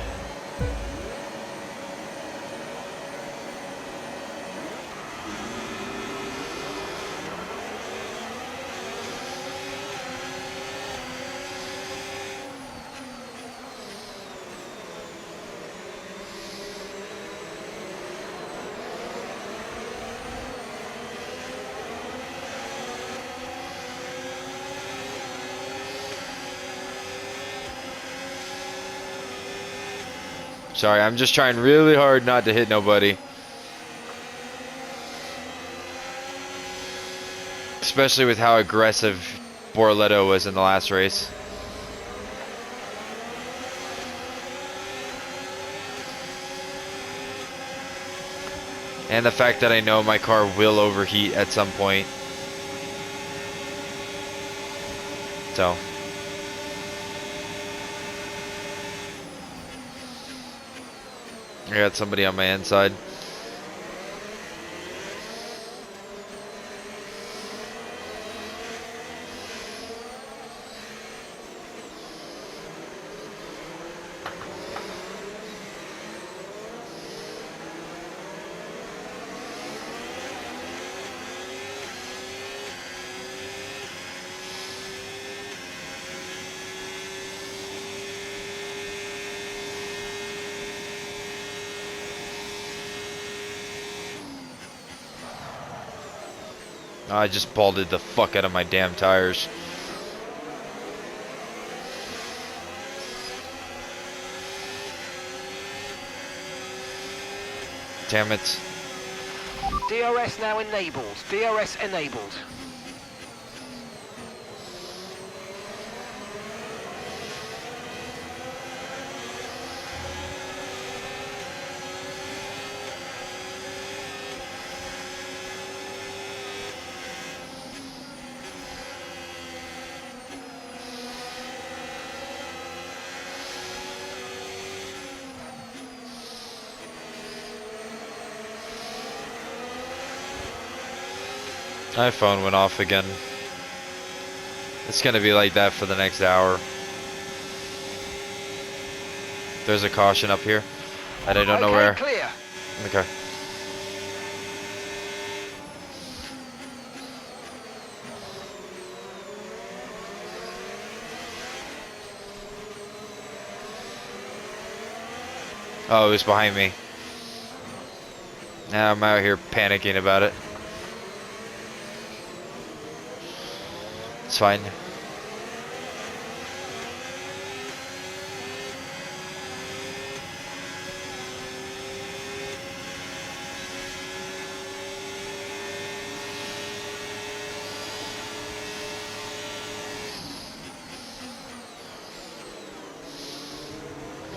Sorry, I'm just trying really hard not to hit nobody. Especially with how aggressive Borletto was in the last race. And the fact that I know my car will overheat at some point. So. I got somebody on my inside. I just balded the fuck out of my damn tires. Damn it. DRS now enabled. DRS enabled. My phone went off again. It's gonna be like that for the next hour. There's a caution up here, and I don't know where. Clear. Okay. Oh, it was behind me. Now I'm out here panicking about it. It's fine.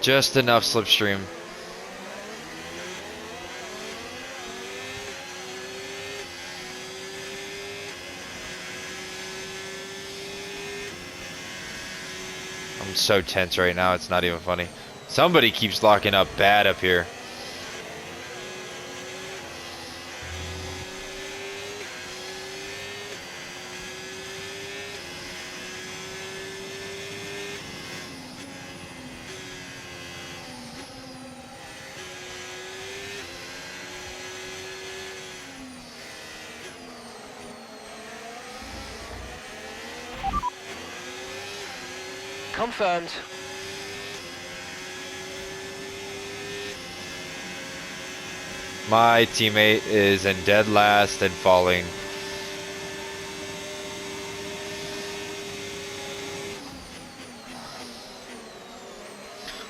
Just enough slipstream. I'm so tense right now, it's not even funny. Somebody keeps locking up bad up here. Confirmed. My teammate is in dead last and falling.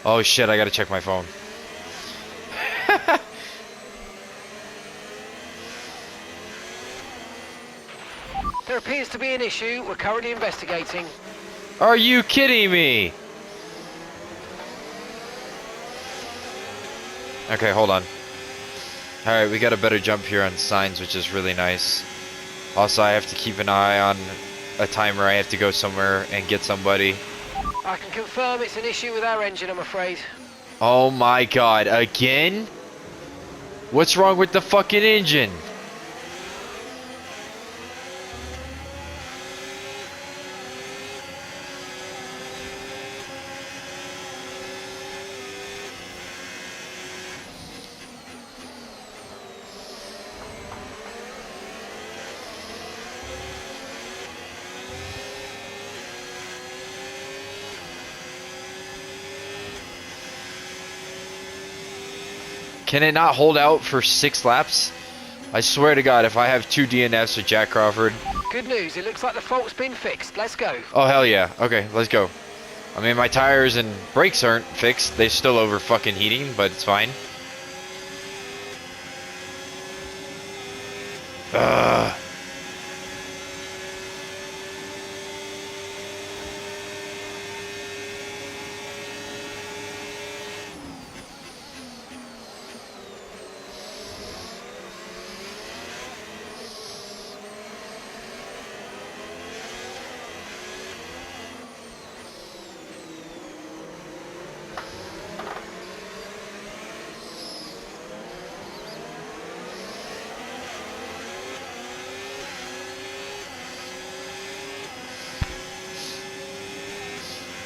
Oh shit, I gotta check my phone. There appears to be an issue. We're currently investigating. Are you kidding me? Okay, hold on. Alright, we got a better jump here on signs, which is really nice. Also, I have to keep an eye on a timer. I have to go somewhere and get somebody. I can confirm it's an issue with our engine, I'm afraid. Oh my god, again? What's wrong with the fucking engine? Can it not hold out for 6 laps? I swear to God, if I have 2 DNFs with Jack Crawford. Good news, it looks like the fault's been fixed. Let's go. Oh, hell yeah. Okay, let's go. I mean, my tires and brakes aren't fixed. They're still over fucking heating, but it's fine. Ugh.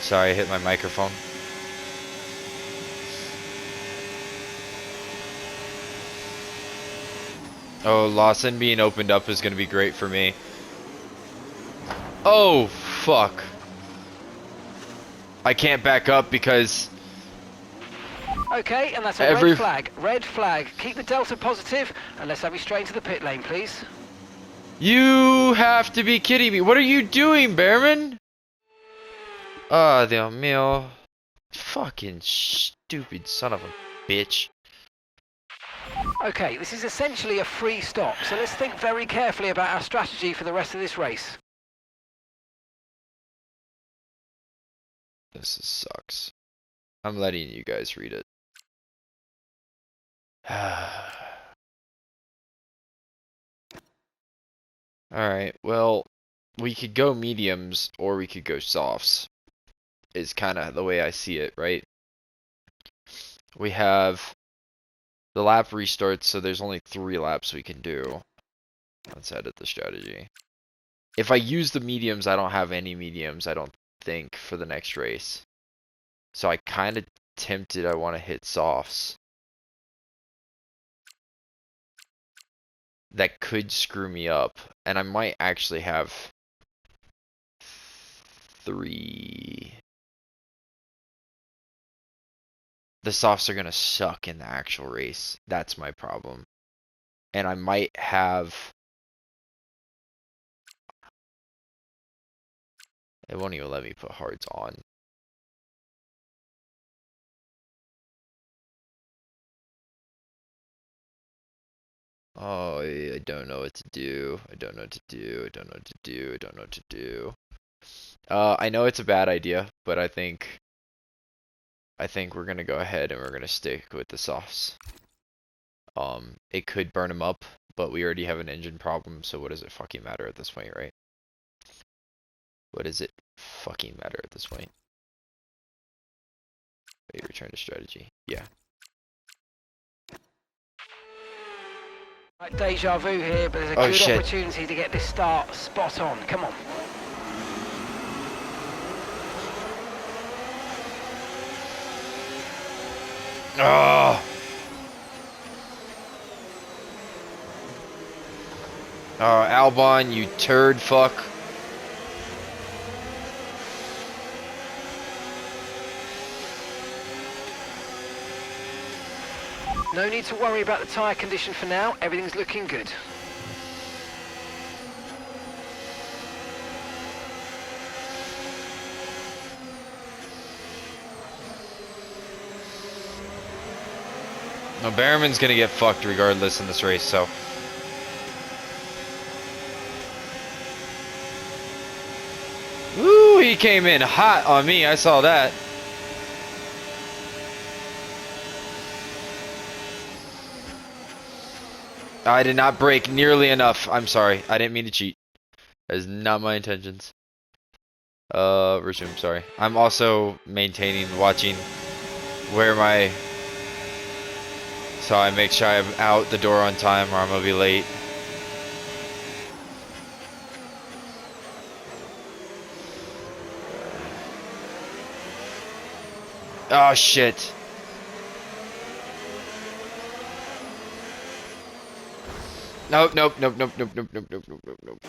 Sorry, I hit my microphone. Oh, Lawson being opened up is going to be great for me. Oh, fuck. I can't back up because... Okay, and that's a red flag. Red flag. Keep the delta positive, and let's have you straight into the pit lane, please. You have to be kidding me. What are you doing, Behrman? Ah, Dios mío. Fucking stupid son of a bitch. Okay, this is essentially a free stop, so let's think very carefully about our strategy for the rest of this race. This sucks. I'm letting you guys read it. Alright, well, we could go mediums or we could go softs. Is kind of the way I see it, right? We have the lap restarts, so there's only 3 laps we can do. Let's edit the strategy. If I use the mediums, I don't have any mediums, I don't think, for the next race. So I kind of tempted I want to hit softs. That could screw me up, and I might actually have 3. The softs are gonna suck in the actual race. That's my problem. And I might have... It won't even let me put hards on. Oh, I don't know what to do. I don't know what to do. I don't know what to do. I don't know what to do. I know it's a bad idea, but I think we're gonna go ahead and we're gonna stick with the softs. It could burn them up, but we already have an engine problem, so what does it fucking matter at this point, right? What does it fucking matter at this point? Wait, return to strategy. Yeah. Right, deja vu here, but there's a good opportunity to get this start spot on. Come on. Oh! Oh, Albon, you turd fuck. No need to worry about the tyre condition for now. Everything's looking good. No, Behrman's gonna get fucked regardless in this race, so. Woo, he came in hot on me, I saw that. I did not brake nearly enough. I'm sorry. I didn't mean to cheat. That is not my intentions. Resume, sorry. I'm also watching where my... So I make sure I'm out the door on time or I'm gonna be late. Oh shit. Nope, nope, nope, nope, nope, nope, nope, nope, nope, nope, nope.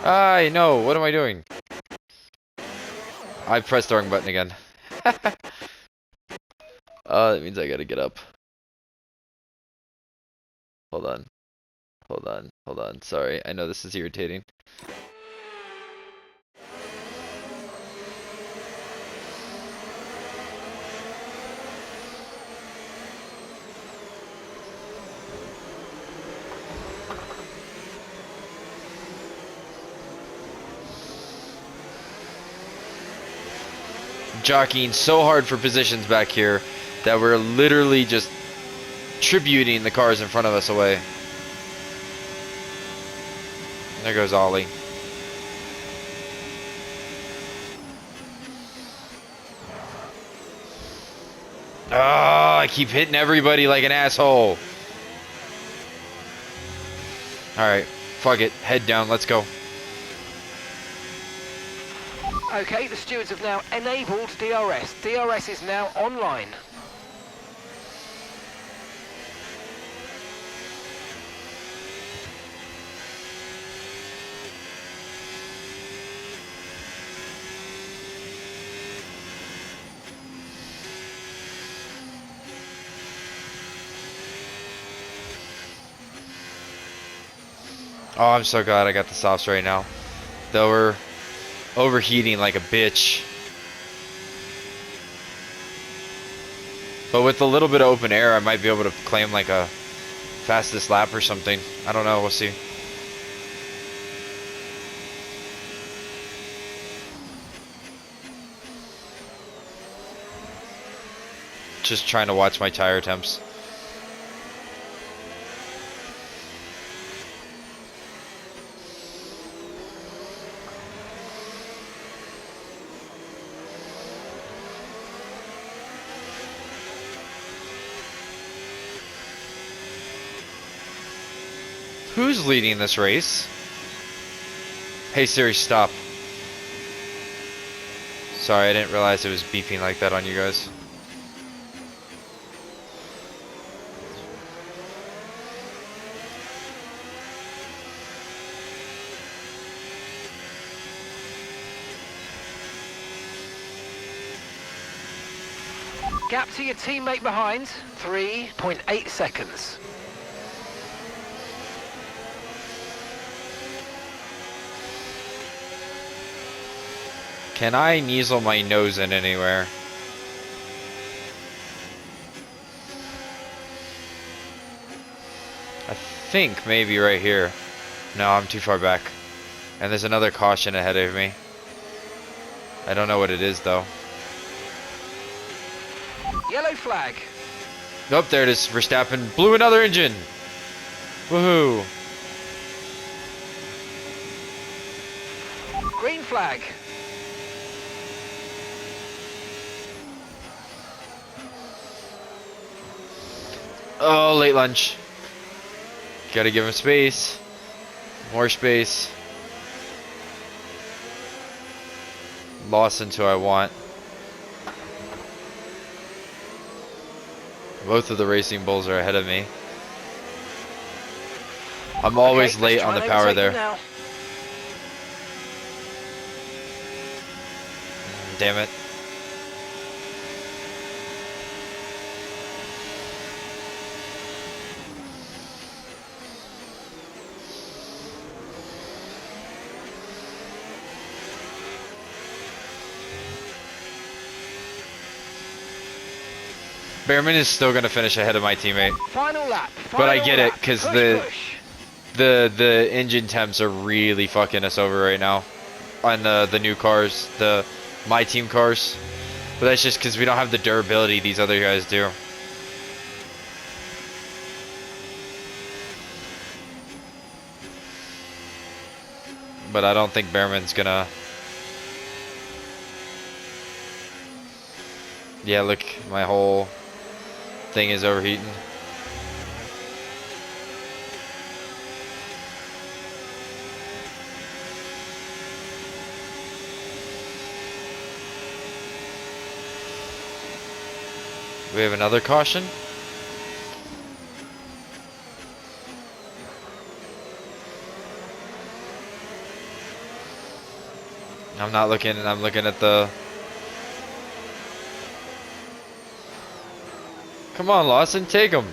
I know, what am I doing? I pressed the wrong button again. That means I gotta get up. Hold on. Hold on. Hold on. Sorry. I know this is irritating. Jockeying so hard for positions back here that we're literally just tributing the cars in front of us away. There goes Ollie. Oh, I keep hitting everybody like an asshole. Alright, fuck it. Head down, let's go. Okay, the stewards have now enabled DRS. DRS is now online. Oh, I'm so glad I got the softs right now. Though we're overheating like a bitch. But with a little bit of open air, I might be able to claim like a fastest lap or something. I don't know, we'll see. Just trying to watch my tire temps. Who's leading this race? Hey Siri, stop. Sorry, I didn't realize it was beeping like that on you guys. Gap to your teammate behind, 3.8 seconds. Can I neasel my nose in anywhere? I think maybe right here. No, I'm too far back. And there's another caution ahead of me. I don't know what it is though. Yellow flag. Nope, there it is. Verstappen blew another engine. Woohoo. Green flag. Oh, late lunch. Gotta give him space. More space. Lawson who I want. Both of the Racing Bulls are ahead of me. I'm always late on the power there. Damn it. Behrman is still gonna finish ahead of my teammate. Final lap. But I get it, because the engine temps are really fucking us over right now on the new cars, my team cars. But that's just because we don't have the durability these other guys do. But I don't think Behrman's gonna. Yeah, look, my whole thing is overheating. We have another caution. I'm not looking, I'm looking at the Come on, Lawson, take him.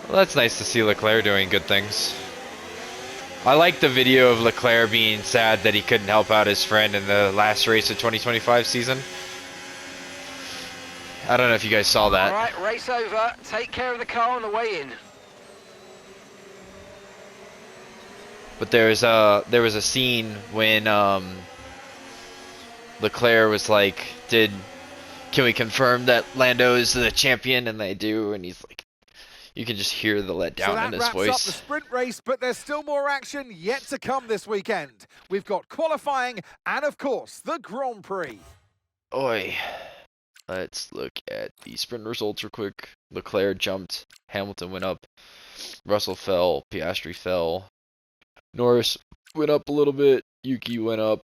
Well, that's nice to see Leclerc doing good things. I like the video of Leclerc being sad that he couldn't help out his friend in the last race of 2025 season. I don't know if you guys saw that. All right, race over. Take care of the car on the way in. But there was a scene when Leclerc was like, can we confirm that Lando is the champion? And they do, and he's like, you can just hear the letdown in his wraps voice. up the sprint race, but there's still more action yet to come this weekend. We've got qualifying and, of course, the Grand Prix. Oi. Let's look at the sprint results real quick. Leclerc jumped, Hamilton went up, Russell fell, Piastri fell, Norris went up a little bit, Yuki went up,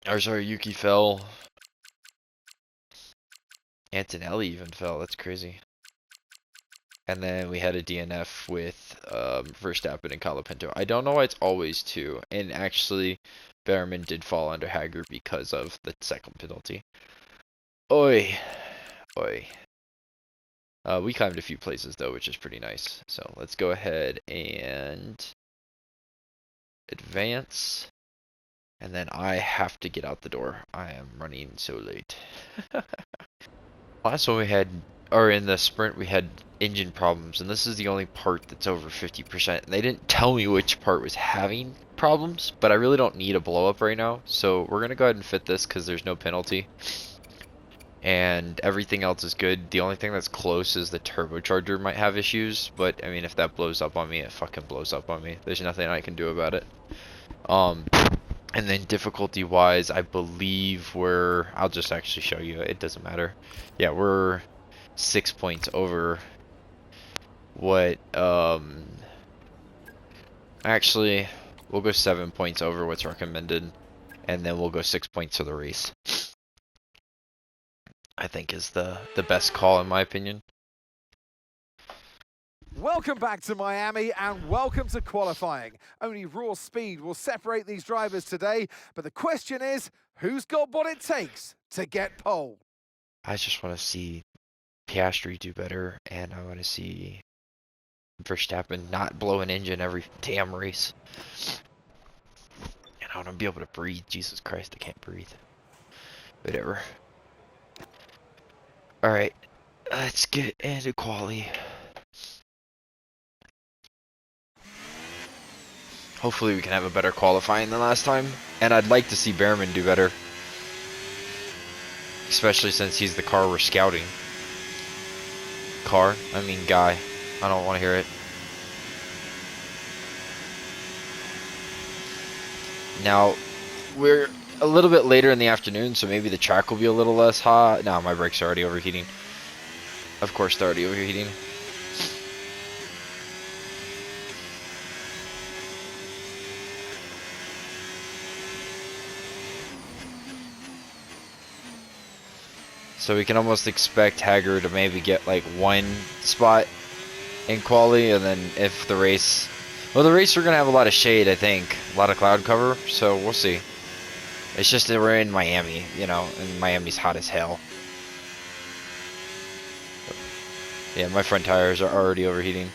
Yuki fell, Antonelli even fell, that's crazy. And then we had a DNF with Verstappen and Colapinto. I don't know why it's always two. And actually, Behrman did fall under Hager because of the second penalty. Oi. Oi. We climbed a few places, though, which is pretty nice. So let's go ahead and advance. And then I have to get out the door. I am running so late. Last one we had, or in the sprint, we had engine problems, and this is the only part that's over 50%. And they didn't tell me which part was having problems, but I really don't need a blow up right now, so we're gonna go ahead and fit this because there's no penalty, and everything else is good. The only thing that's close is the turbocharger might have issues, but I mean, if that blows up on me, it fucking blows up on me. There's nothing I can do about it. And then difficulty wise, I believe I'll just actually show you, it doesn't matter. Yeah, we're 6 points over what, actually, we'll go 7 points over what's recommended, and then we'll go 6 points to the race. I think is the best call in my opinion. Welcome back to Miami and welcome to qualifying. Only raw speed will separate these drivers today, but the question is, who's got what it takes to get pole? I just want to see Piastri do better, and I want to see Verstappen not blow an engine every damn race. And I want to be able to breathe. Jesus Christ, I can't breathe. Whatever. Alright, let's get into quali. Hopefully we can have a better qualifying than last time. And I'd like to see Behrman do better. Especially since he's the car we're scouting. Guy. I don't want to hear it. Now, we're a little bit later in the afternoon, so maybe the track will be a little less hot. No, my brakes are already overheating. Of course they're already overheating. So we can almost expect Hager to maybe get like one spot in quali, and then if the race, well, the race we're gonna have a lot of shade, I think, a lot of cloud cover, so we'll see. It's just that we're in Miami, you know, and Miami's hot as hell. Yeah, my front tires are already overheating.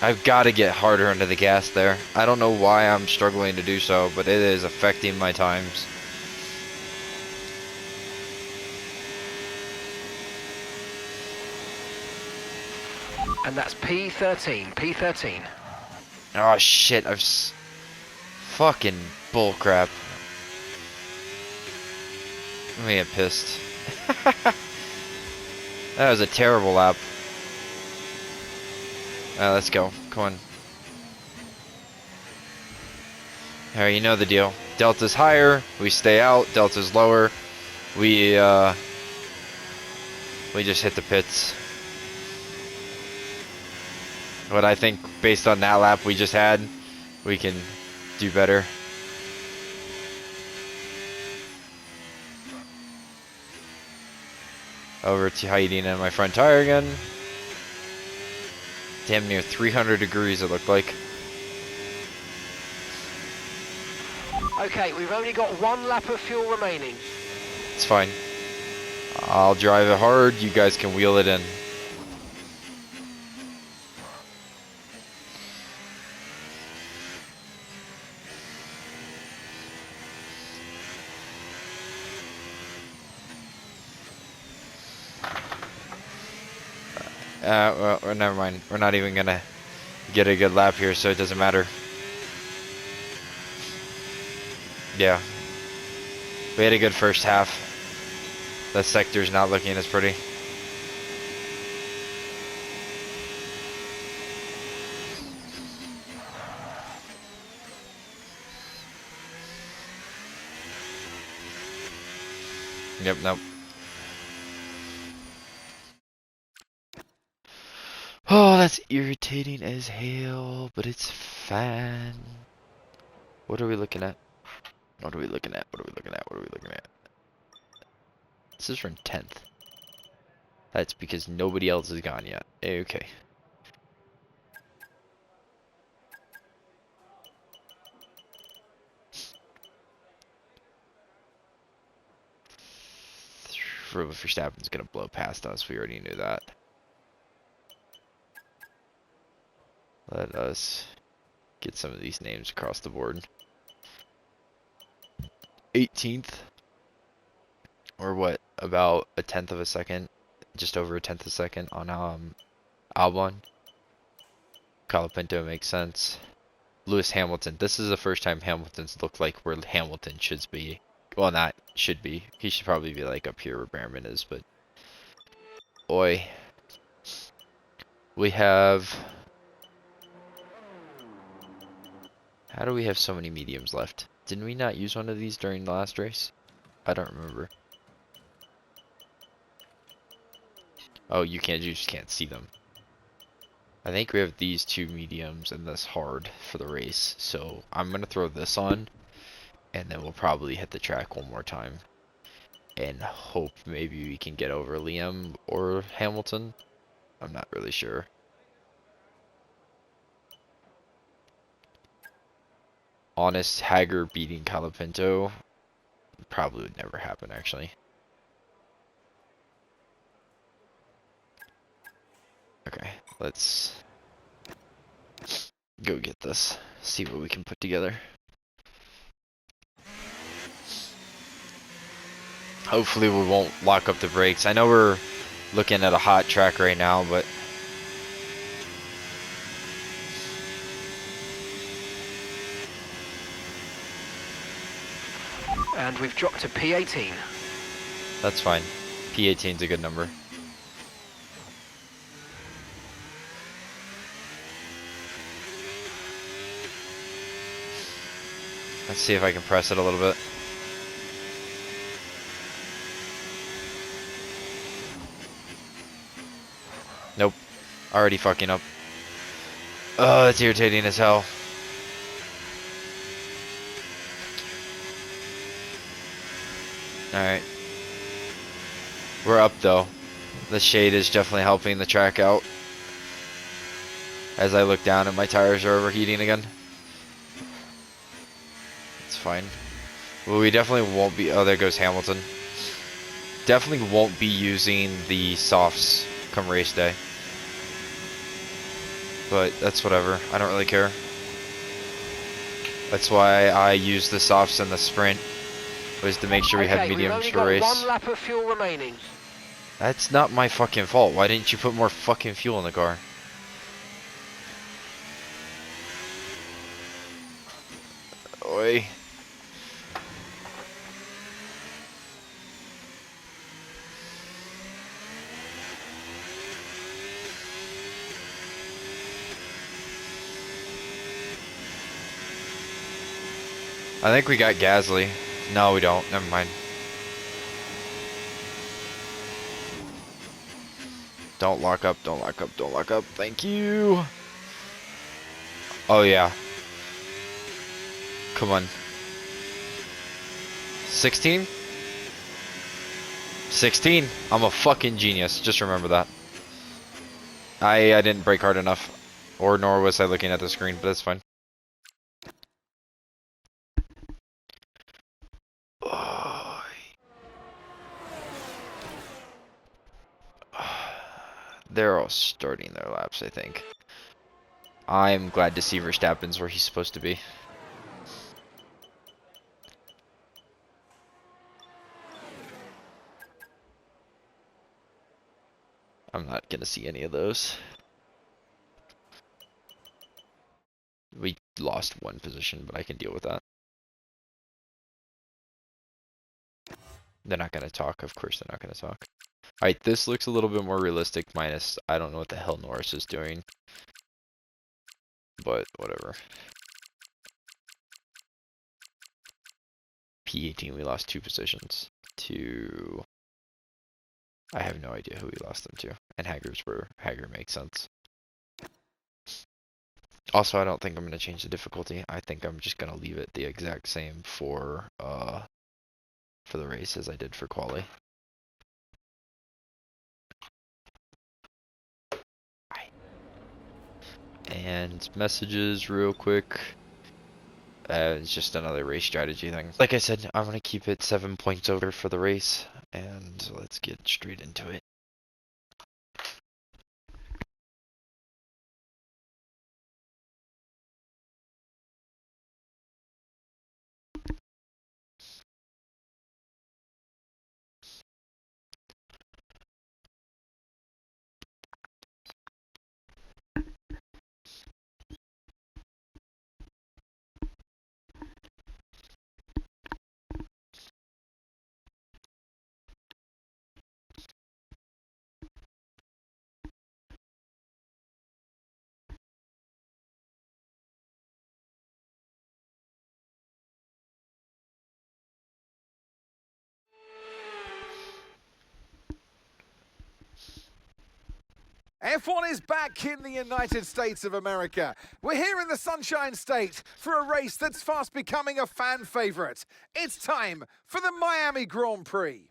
I've got to get harder under the gas there. I don't know why I'm struggling to do so, but it is affecting my times. And that's P13, P13. Oh shit, fucking bullcrap. I'm gonna get pissed. That was a terrible lap. Alright, let's go. Come on. Alright, you know the deal. Delta's higher, we stay out. Delta's lower, we just hit the pits. But I think based on that lap we just had, we can do better. Over to hiding in my front tire again. Damn near 300 degrees it looked like. Okay, we've only got 1 lap of fuel remaining. It's fine. I'll drive it hard, you guys can wheel it in. Well, never mind. We're not even gonna get a good lap here, so it doesn't matter. Yeah. We had a good first half. The sector's not looking as pretty. Yep, nope. Oh, that's irritating as hell, but it's fine. What are we looking at? What are we looking at? What are we looking at? What are we looking at? This is from 10th. That's because nobody else has gone yet. Okay. Verstappen's gonna blow past us. We already knew that. Let us get some of these names across the board. 18th. Or what? About a tenth of a second. Just over a tenth of a second on Albon. Colapinto makes sense. Lewis Hamilton. This is the first time Hamilton's looked like where Hamilton should be. Well, not should be. He should probably be like up here where Behrman is, but oi. We have... How do we have so many mediums left? Didn't we not use one of these during the last race? I don't remember. Oh, you just can't see them. I think we have these 2 mediums and this hard for the race. So I'm going to throw this on. And then we'll probably hit the track one more time. And hope maybe we can get over Liam or Hamilton. I'm not really sure. Honest, Hager beating Colapinto probably would never happen, actually. Okay, let's go get this. See what we can put together. Hopefully we won't lock up the brakes. I know we're looking at a hot track right now, but And we've dropped to P18. that's fine. P18 is a good number. Let's see if I can press it a little bit. Nope. Already fucking up. Oh, that's irritating as hell. Alright. We're up though. The shade is definitely helping the track out. As I look down and my tires are overheating again. It's fine. Well, we definitely won't be... Oh, there goes Hamilton. Definitely won't be using the softs come race day. But that's whatever. I don't really care. That's why I used the softs in the sprint. Was to make sure we had mediums for race. We've only got 1 lap of fuel remaining. That's not my fucking fault. Why didn't you put more fucking fuel in the car? boy. I think we got Gasly. No, we don't. Never mind. Don't lock up, don't lock up, don't lock up. Thank you. Oh, yeah. Come on. 16? 16? I'm a fucking genius. Just remember that. I didn't brake hard enough. Or nor was I looking at the screen, but that's fine. They're all starting their laps, I think. I'm glad to see Verstappen's where he's supposed to be. I'm not gonna see any of those. We lost one position, but I can deal with that. They're not gonna talk. Of course they're not gonna talk. Alright, this looks a little bit more realistic, minus I don't know what the hell Norris is doing. But whatever. P18, we lost 2 positions to... I have no idea who we lost them to. And Hager makes sense. Also, I don't think I'm going to change the difficulty. I think I'm just going to leave it the exact same for the race as I did for quali. And messages real quick. It's just another race strategy thing. Like I said, I'm going to keep it 7 points over for the race. And let's get straight into it. F1 is back in the United States of America. We're here in the Sunshine State for a race that's fast becoming a fan favourite. It's time for the Miami Grand Prix.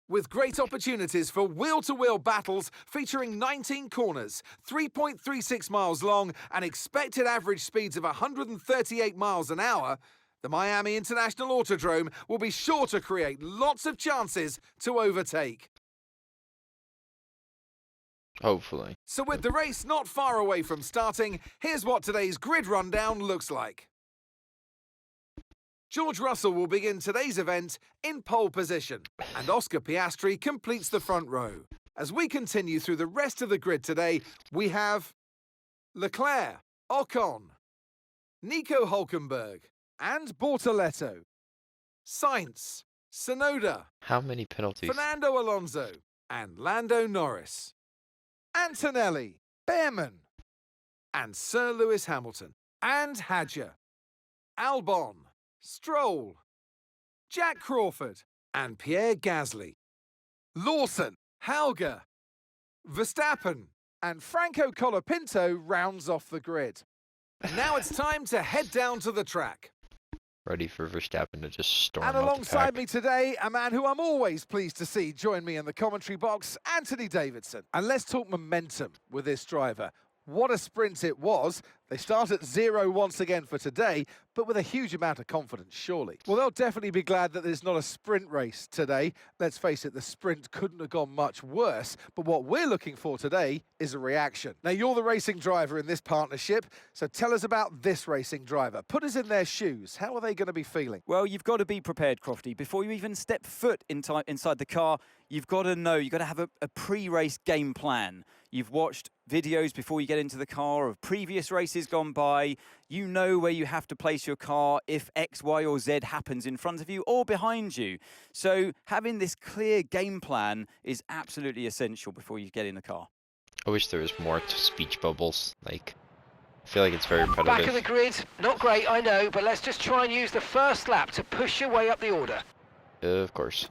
With great opportunities for wheel-to-wheel battles featuring 19 corners, 3.36 miles long and expected average speeds of 138 miles an hour, the Miami International Autodrome will be sure to create lots of chances to overtake. Hopefully. So with the race not far away from starting, here's what today's grid rundown looks like. George Russell will begin today's event in pole position, and Oscar Piastri completes the front row. As we continue through the rest of the grid today, we have Leclerc, Ocon, Nico Hülkenberg, and Bortoletto, Sainz, Tsunoda, How many penalties? Fernando Alonso, and Lando Norris, Antonelli, Behrman, and Sir Lewis Hamilton, and Hadjar, Albon, Stroll, Jack Crawford, and Pierre Gasly, Lawson, Helga, Verstappen, and Franco Colapinto rounds off the grid. And now it's time to head down to the track. Ready for Verstappen to just storm And out the alongside pack. me today, a man who I'm always pleased to see join me in the commentary box, Anthony Davidson. And let's talk momentum with this driver. What a sprint it was. They start at 0 once again for today, but with a huge amount of confidence, surely. Well, they'll definitely be glad that there's not a sprint race today. Let's face it, the sprint couldn't have gone much worse, but what we're looking for today is a reaction. Now, you're the racing driver in this partnership, so tell us about this racing driver. Put us in their shoes. How are they going to be feeling? Well, you've got to be prepared, Crofty. Before you even step foot inside the car, you've got to know, you've got to have a pre-race game plan. You've watched videos before you get into the car of previous races gone by. You know where you have to place your car if X, Y, or Z happens in front of you or behind you. So having this clear game plan is absolutely essential before you get in the car. I wish there was more to speech bubbles. Like, I feel like it's very repetitive. Back of the grid, not great, I know, but let's just try and use the first lap to push your way up the order. Of course.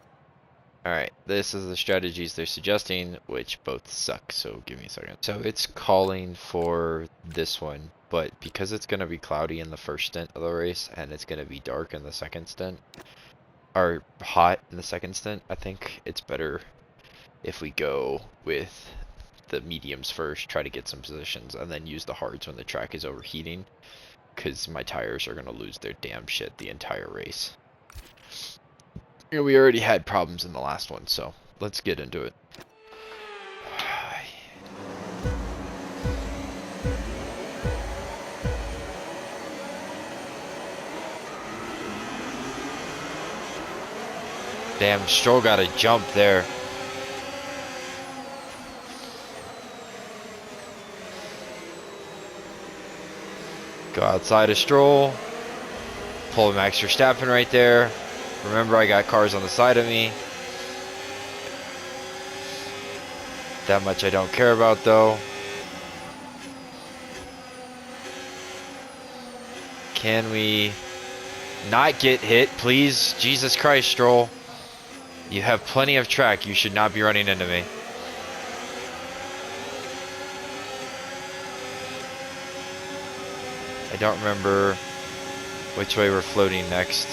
Alright, this is the strategies they're suggesting, which both suck, so give me a second. So it's calling for this one, but because it's going to be cloudy in the first stint of the race, and it's going to be dark in the second stint, or hot in the second stint, I think it's better if we go with the mediums first, try to get some positions, and then use the hards when the track is overheating, because my tires are going to lose their damn shit the entire race. Yeah, we already had problems in the last one, so let's get into it. Damn, Stroll got a jump there. Go outside of Stroll. Pull Max Verstappen right there. Remember, I got cars on the side of me. That much I don't care about, though. Can we not get hit, please? Jesus Christ, Stroll. You have plenty of track. You should not be running into me. I don't remember which way we're floating next.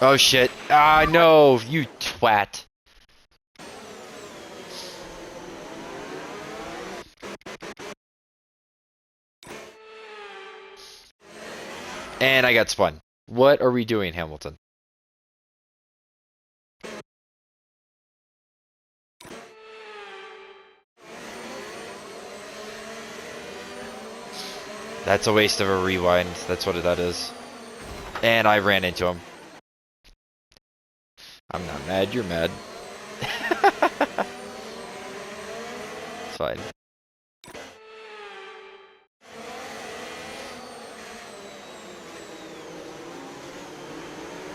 Oh shit. Ah, no, you twat. And I got spun. What are we doing, Hamilton? That's a waste of a rewind. That's what that is. And I ran into him. I'm not mad, you're mad. It's fine.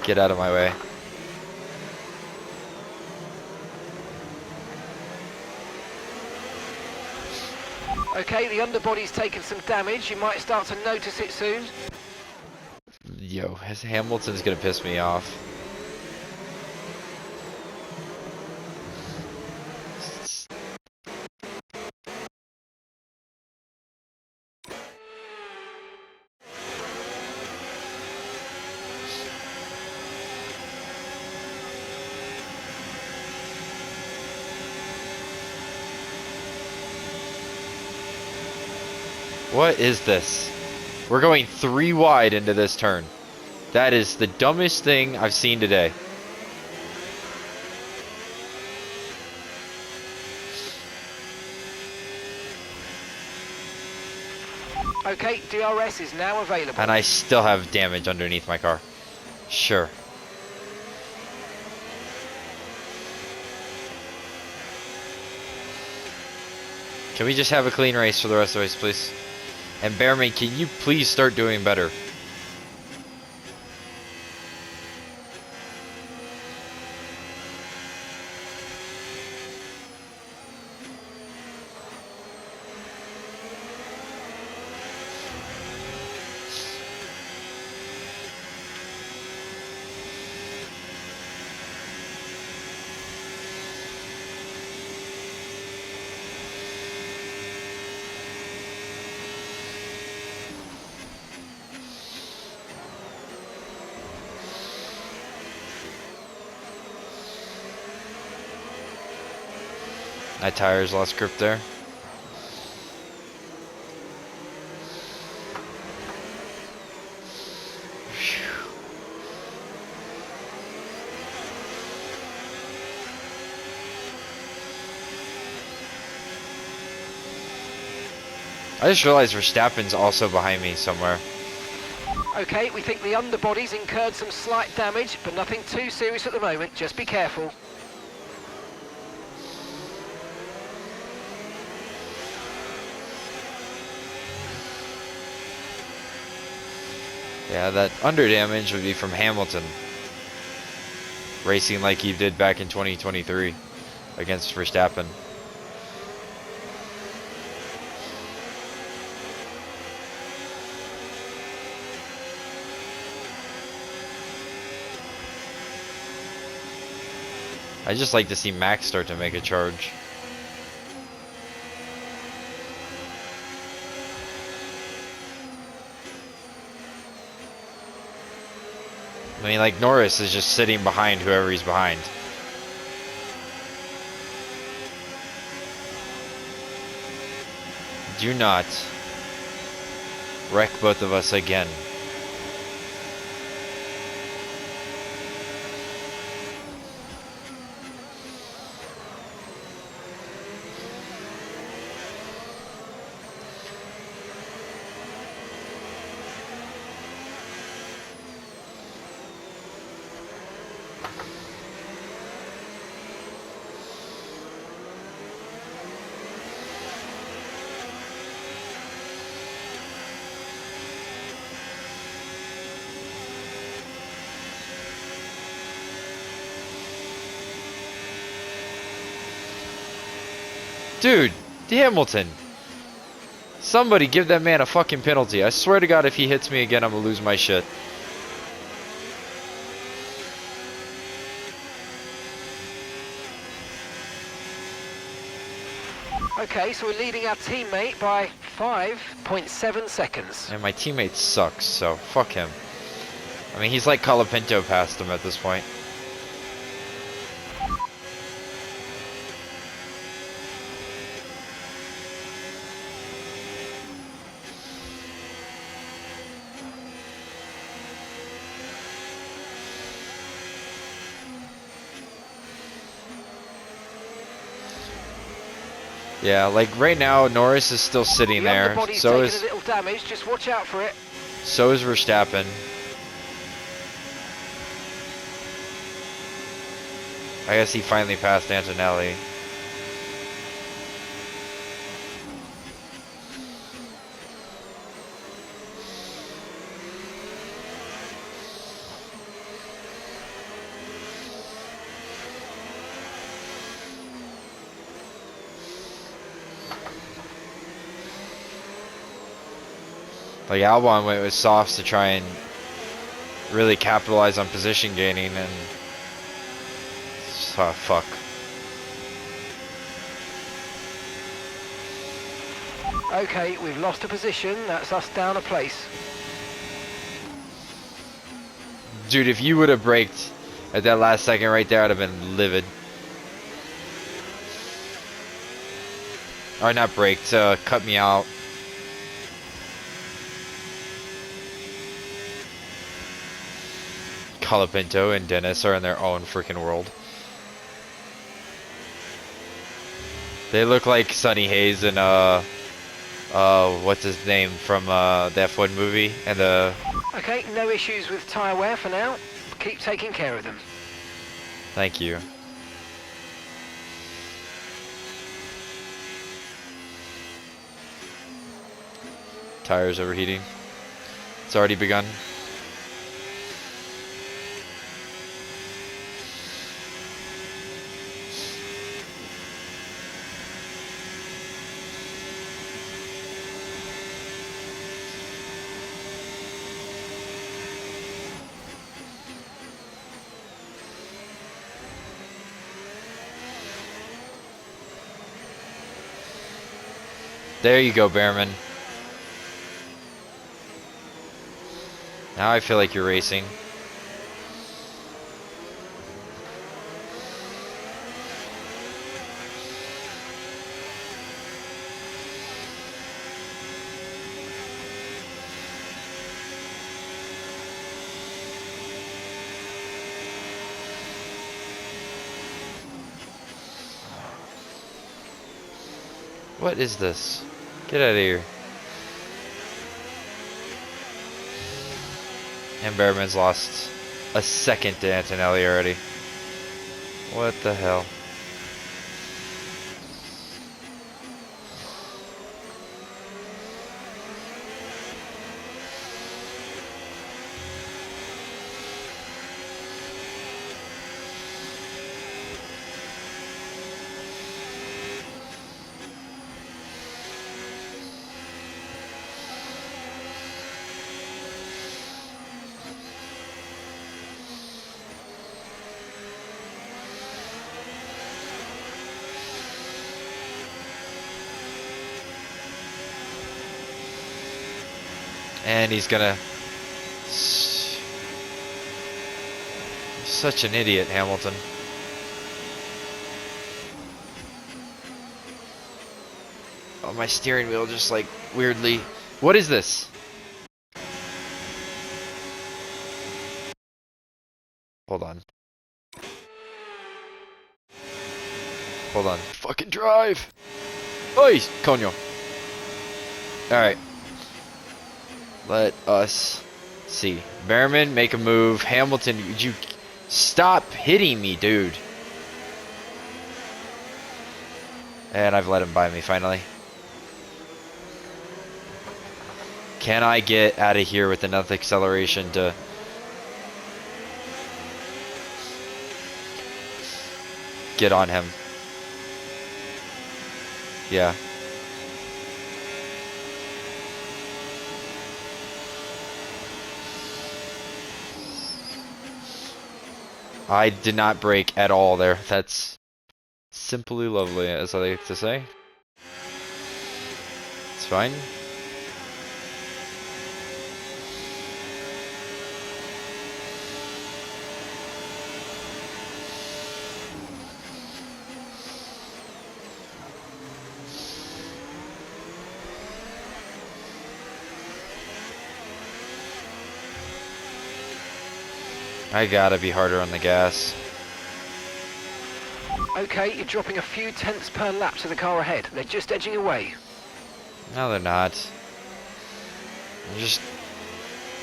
Get out of my way. Okay, the underbody's taken some damage. You might start to notice it soon. Yo, Hamilton's gonna piss me off. What is this? We're going 3 wide into this turn. That is the dumbest thing I've seen today. Okay, DRS is now available. And I still have damage underneath my car. Sure. Can we just have a clean race for the rest of the race, please? And Bearman, can you please start doing better? My tires lost grip there. I just realized Verstappen's also behind me somewhere. Okay, we think the underbody's incurred some slight damage, but nothing too serious at the moment. Just be careful. Yeah, that under damage would be from Hamilton. Racing like he did back in 2023 against Verstappen. I just like to see Max start to make a charge. I mean, like, Norris is just sitting behind whoever he's behind. Do not wreck both of us again. Dude, Hamilton. Somebody give that man a fucking penalty. I swear to God, if he hits me again, I'm gonna lose my shit. Okay, so we're leading our teammate by 5.7 seconds. And my teammate sucks, so fuck him. I mean, he's like Colapinto past him at this point. Yeah, like right now, Norris is still sitting The there. underbody's So taken is a little damage. Just watch out for it. Verstappen. I guess he finally passed Antonelli. Like Albon went with softs to try and really capitalize on position gaining, and fuck. Okay, we've lost a position. That's us down a place. Dude, if you would have braked at that last second right there, I'd have been livid. Or not braked, cut me out. Colapinto and Dennis are in their own freaking world. They look like Sonny Hayes and what's his name from the F1 movie and the. Okay, no issues with tyre wear for now. Keep taking care of them. Thank you. Tires overheating. It's already begun. There you go, Behrman. Now I feel like you're racing. What is this? Get out of here. And Bearman's lost a second to Antonelli already. What the hell? And he's gonna... Such an idiot, Hamilton. Oh, my steering wheel just like weirdly... What is this? Hold on. Hold on. Fucking drive! Oi, coño. Alright. Let us see. Bearman, make a move. Hamilton, would you stop hitting me, dude? And I've let him by me, finally. Can I get out of here with enough acceleration to... get on him? Yeah. I did not brake at all there. That's simply lovely, as I like to say. It's fine. I gotta be harder on the gas. Okay, you're dropping a few tenths per lap to the car ahead. They're just edging away. No, they're not. I'm just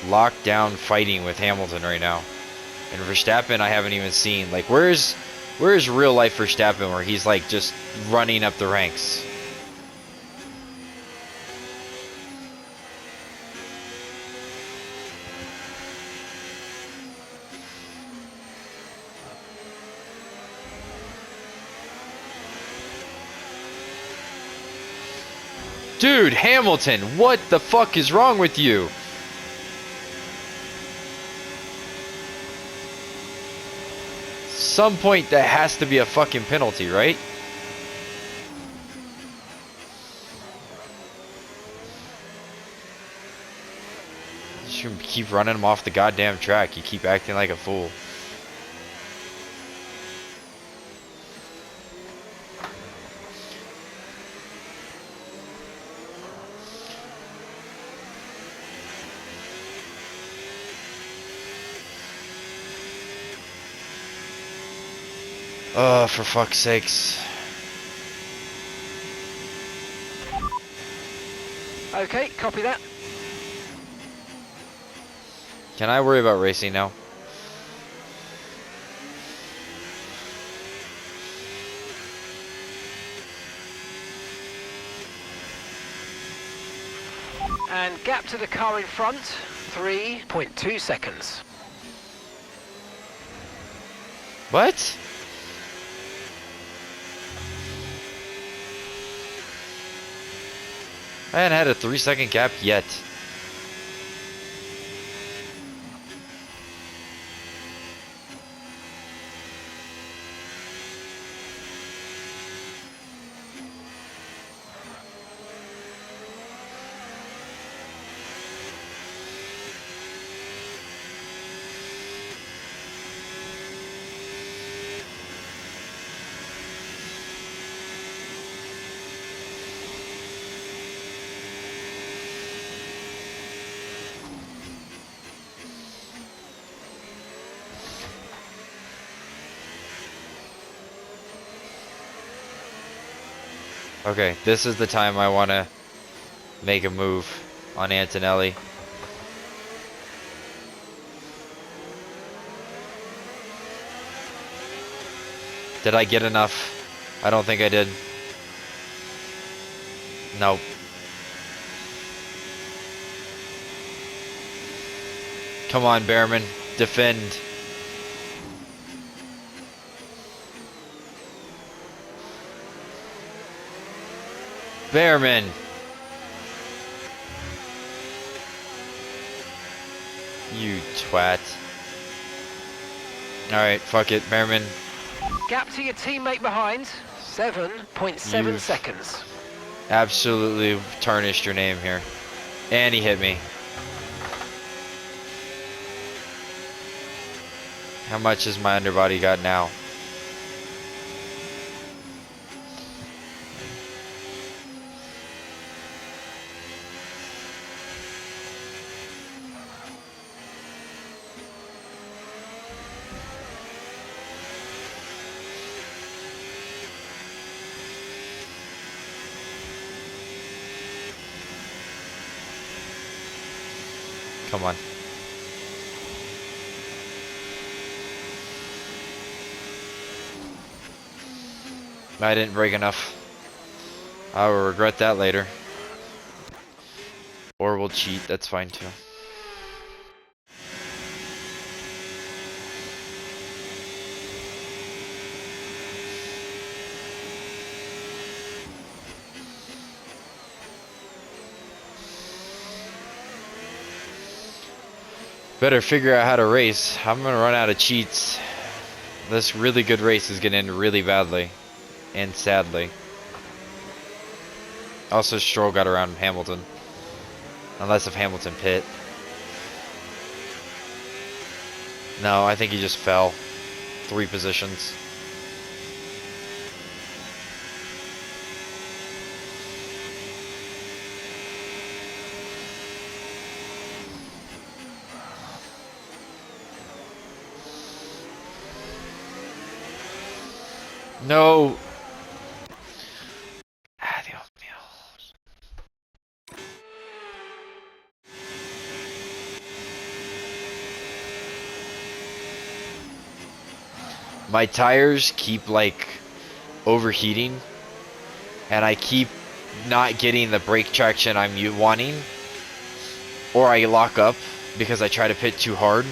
locked down fighting with Hamilton right now. And Verstappen, I haven't even seen. Like, where's real life Verstappen where he's like just running up the ranks? Dude, Hamilton, what the fuck is wrong with you? Some point that has to be a fucking penalty, right? You should keep running him off the goddamn track. You keep acting like a fool. Oh, for fuck's sakes. Okay, copy that. Can I worry about racing now? And gap to the car in front, 3.2 seconds. What? I hadn't had a 3-second gap yet. Okay, this is the time I want to make a move on Antonelli. Did I get enough? I don't think I did. Nope. Come on, Behrman. Defend. Behrman. You twat. Alright, fuck it, Behrman. Gap to your teammate behind, 7.7 You've- seconds. Absolutely tarnished your name here. And he hit me. How much has my underbody got now? Come on. I didn't break enough. I will regret that later. Or we'll cheat, that's fine too. Better figure out how to race. I'm gonna run out of cheats. This really good race is gonna end really badly. And sadly. Also, Stroll got around Hamilton. Unless if Hamilton pit. No, I think he just fell. 3 positions. No. My tires keep like overheating and I keep not getting the brake traction I'm wanting, or I lock up because I try to pit too hard,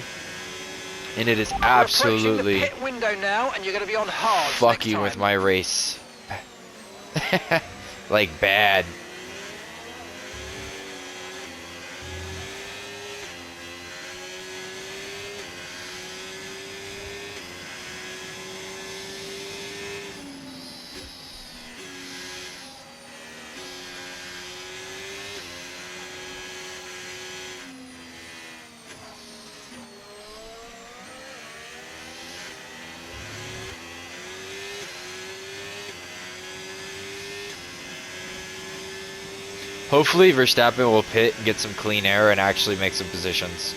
and it is absolutely We're approaching the pit window now, and you're going to be on hard. fucking with my race. Like bad. Hopefully Verstappen will pit and get some clean air and actually make some positions.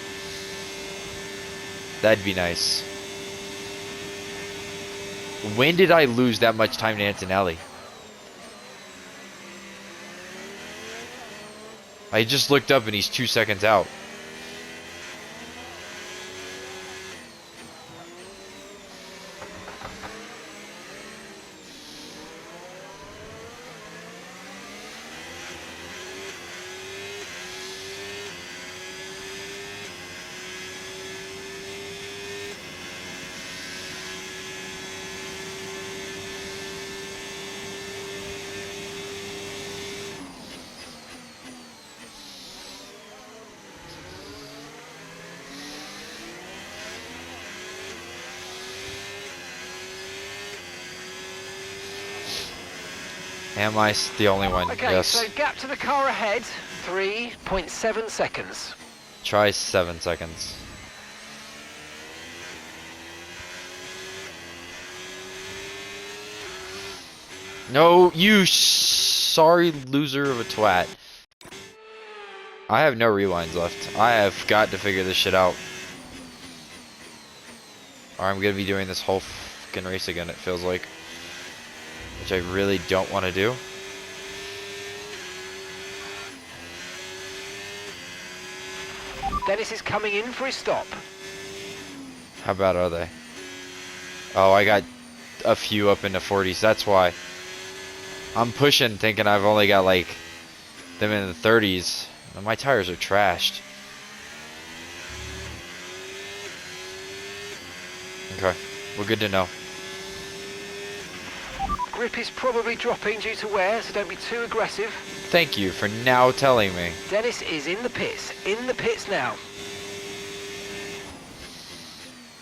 That'd be nice. When did I lose that much time to Antonelli? I just looked up and he's 2 seconds out. Am I the only one? Okay, Yes. so gap to the car ahead, 3.7 seconds. Try 7 seconds. No, you sorry loser of a twat. I have no rewinds left. I have got to figure this shit out. Or I'm gonna be doing this whole fucking race again, it feels like. Which I really don't want to do. Dennis is coming in for his stop. How bad are they? Oh, I got a few up into 40s. That's why. I'm pushing thinking I've only got like them in the 30s. My tires are trashed. Okay, we're good to know. Grip is probably dropping due to wear, so don't be too aggressive. Thank you for now telling me. Dennis is in the pits. In the pits now.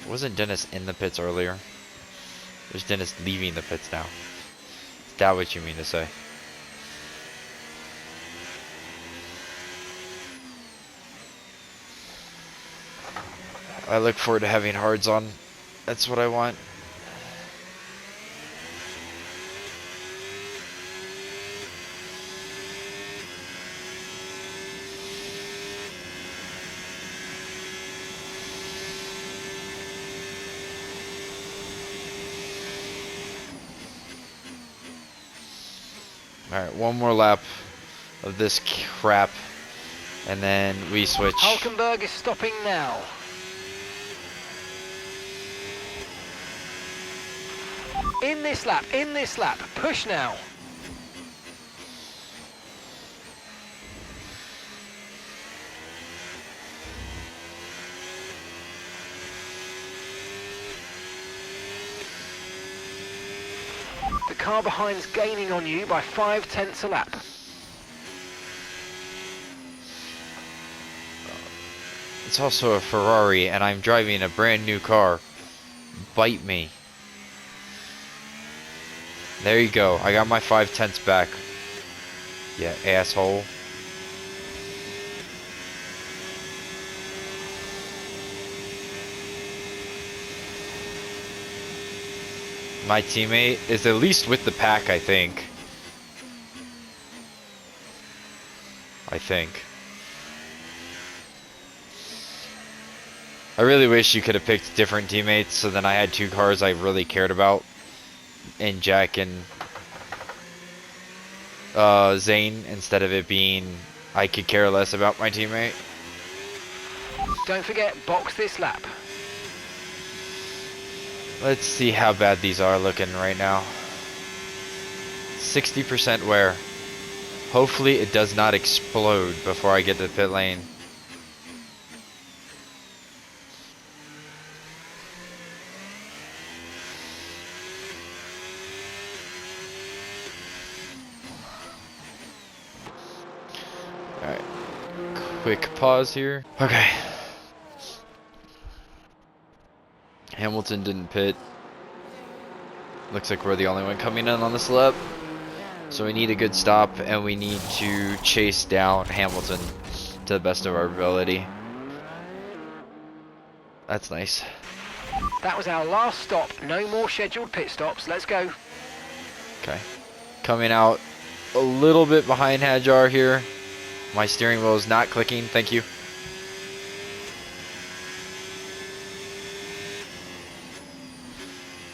Wasn't Dennis in the pits earlier? There's Dennis leaving the pits now. Is that what you mean to say? I look forward to having hards on. That's what I want. Alright, one more lap of this crap, and then we switch. Hulkenberg is stopping now. In this lap, push now. The car behind's gaining on you by 0.5 a lap. It's also a Ferrari, and I'm driving a brand new car. Bite me. There you go. I got my 0.5 back. Yeah, asshole. My teammate is at least with the pack, I think. I really wish you could have picked different teammates, so then I had two cars I really cared about. In Jack and Zane, instead of it being I could care less about my teammate. Don't forget, box this lap. Let's see how bad these are looking right now. 60% wear. Hopefully it does not explode before I get to the pit lane. Alright. Quick pause here. Okay. Hamilton didn't pit. Looks like we're the only one coming in on this lap. So we need a good stop, and we need to chase down Hamilton to the best of our ability. That's nice. That was our last stop. No more scheduled pit stops. Let's go. Okay. Coming out a little bit behind Hajar here. My steering wheel is not clicking. Thank you.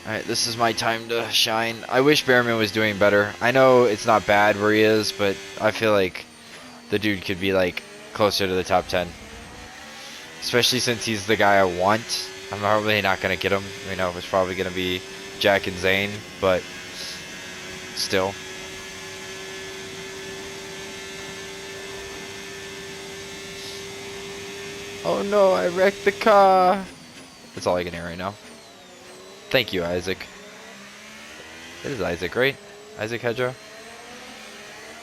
Alright, this is my time to shine. I wish Behrman was doing better. I know it's not bad where he is, but I feel like the dude could be like closer to the top 10. Especially since he's the guy I want. I'm probably not going to get him. You know, it's probably going to be Jack and Zane, but still. Oh no, I wrecked the car. That's all I can hear right now. Thank you, Isaac. It is Isaac, right? Isaac Hedra?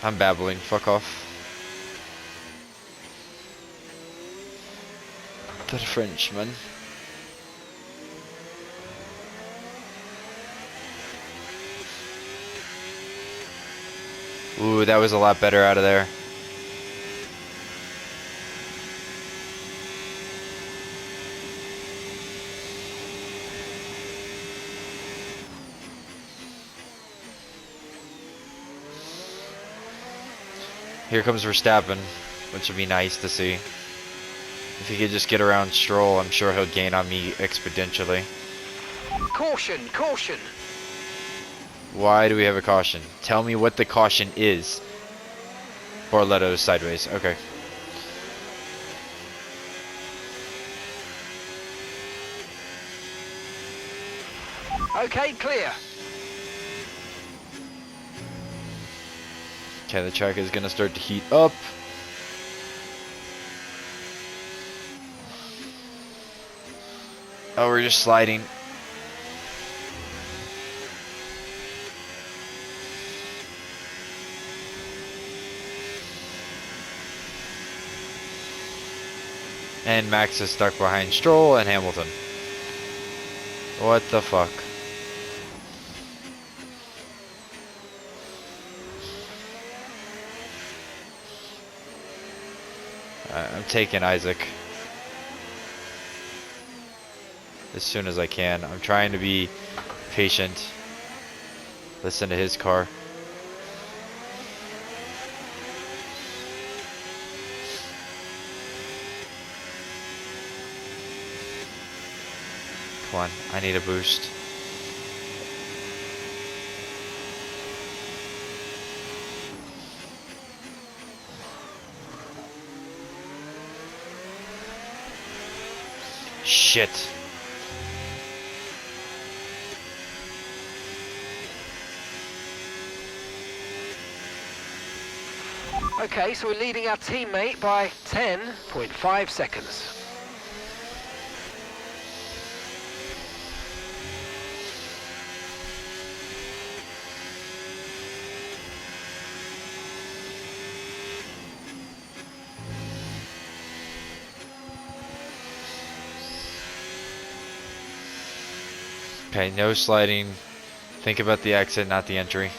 I'm babbling. Fuck off. The Frenchman. Ooh, that was a lot better out of there. Here comes Verstappen, which would be nice to see. If he could just get around Stroll, I'm sure he'll gain on me exponentially. Caution, caution. Why do we have a caution? Tell me what the caution is. Borletto's sideways. Okay. Okay, clear. Okay, the track is gonna start to heat up. Oh, we're just sliding. And Max is stuck behind Stroll and Hamilton. What the fuck? I'm taking Isaac as soon as I can. I'm trying to be patient. Listen to his car. Come on, I need a boost. Shit. Okay, so we're leading our teammate by 10.5 seconds. Okay, no sliding. Think about the exit, not the entry.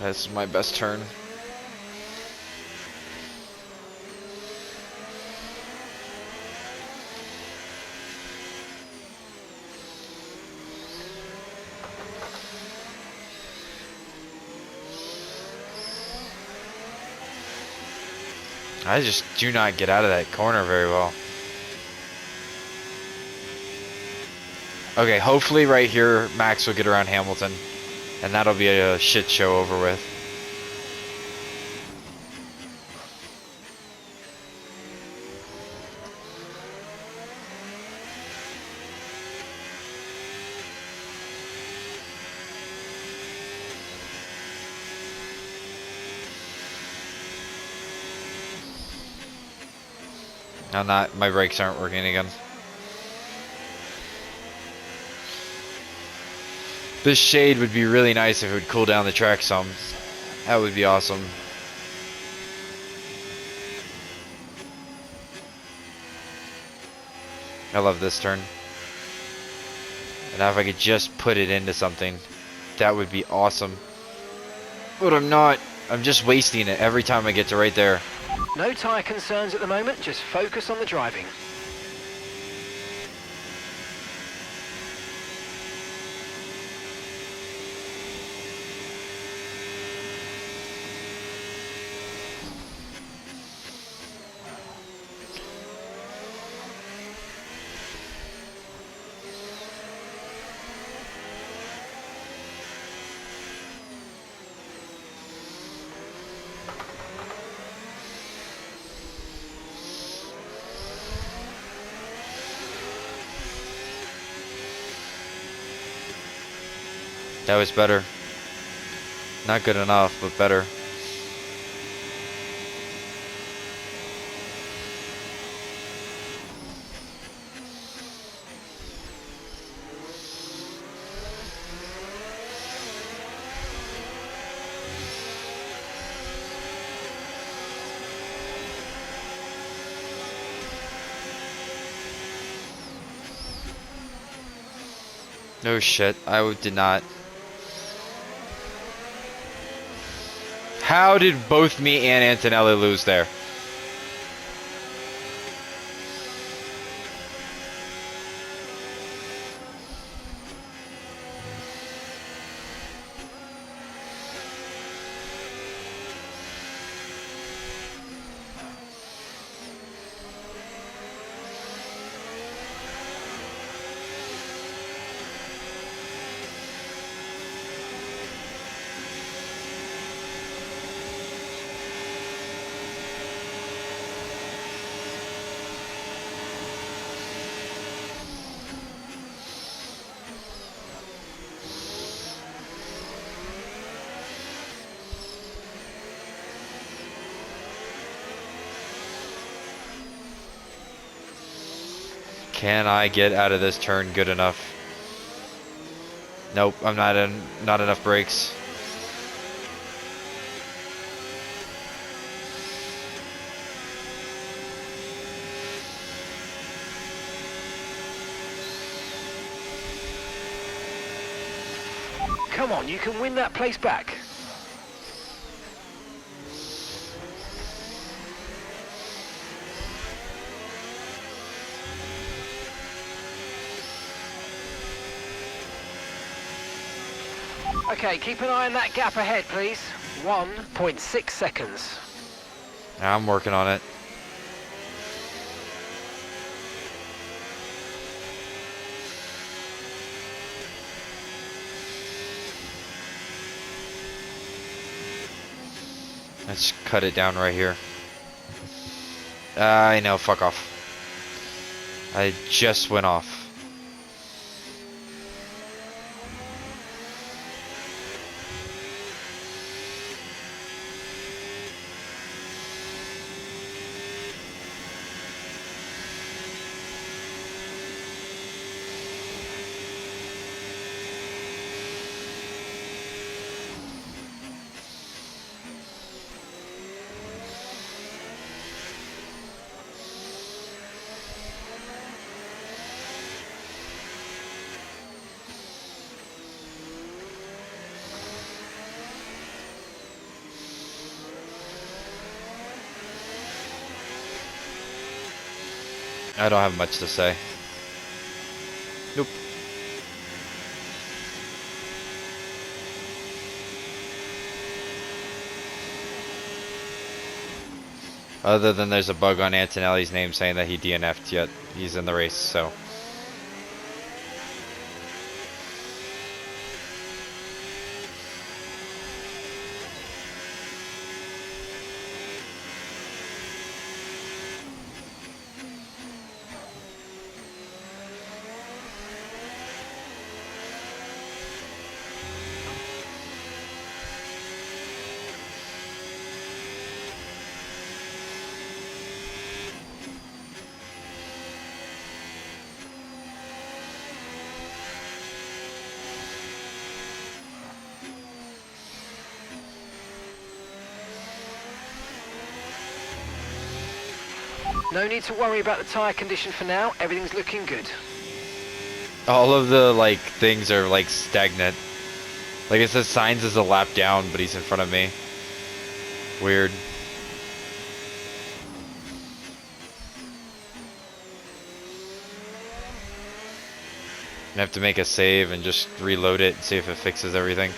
This is my best turn. I just do not get out of that corner very well. Okay, hopefully right here Max will get around Hamilton, and that'll be a shit show over with. I'm not, my brakes aren't working again. This shade would be really nice if it would cool down the track some. That would be awesome. I love this turn. And now if I could just put it into something, that would be awesome. But I'm not. I'm just wasting it every time I get to right there. No tyre concerns at the moment, just focus on the driving. That was better. Not good enough, but better. No shit, did not. How did both me and Antonelli lose there? Can I get out of this turn good enough? Nope, I'm not enough brakes. Come on, you can win that place back. Okay, keep an eye on that gap ahead, please. 1.6 seconds. I'm working on it. Let's cut it down right here. I know, fuck off. I just went off. I don't have much to say. Nope. Other than there's a bug on Antonelli's name saying that he DNF'd, yet he's in the race, so. No need to worry about the tyre condition for now. Everything's looking good. All of the, like, things are, like, stagnant. Like, it says Signs is a lap down, but he's in front of me. Weird. I have to make a save and just reload it and see if it fixes everything.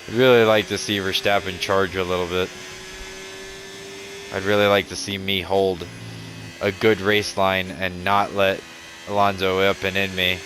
I'd really like to see Verstappen charge a little bit. I'd really like to see me hold a good race line and not let Alonso up and in me.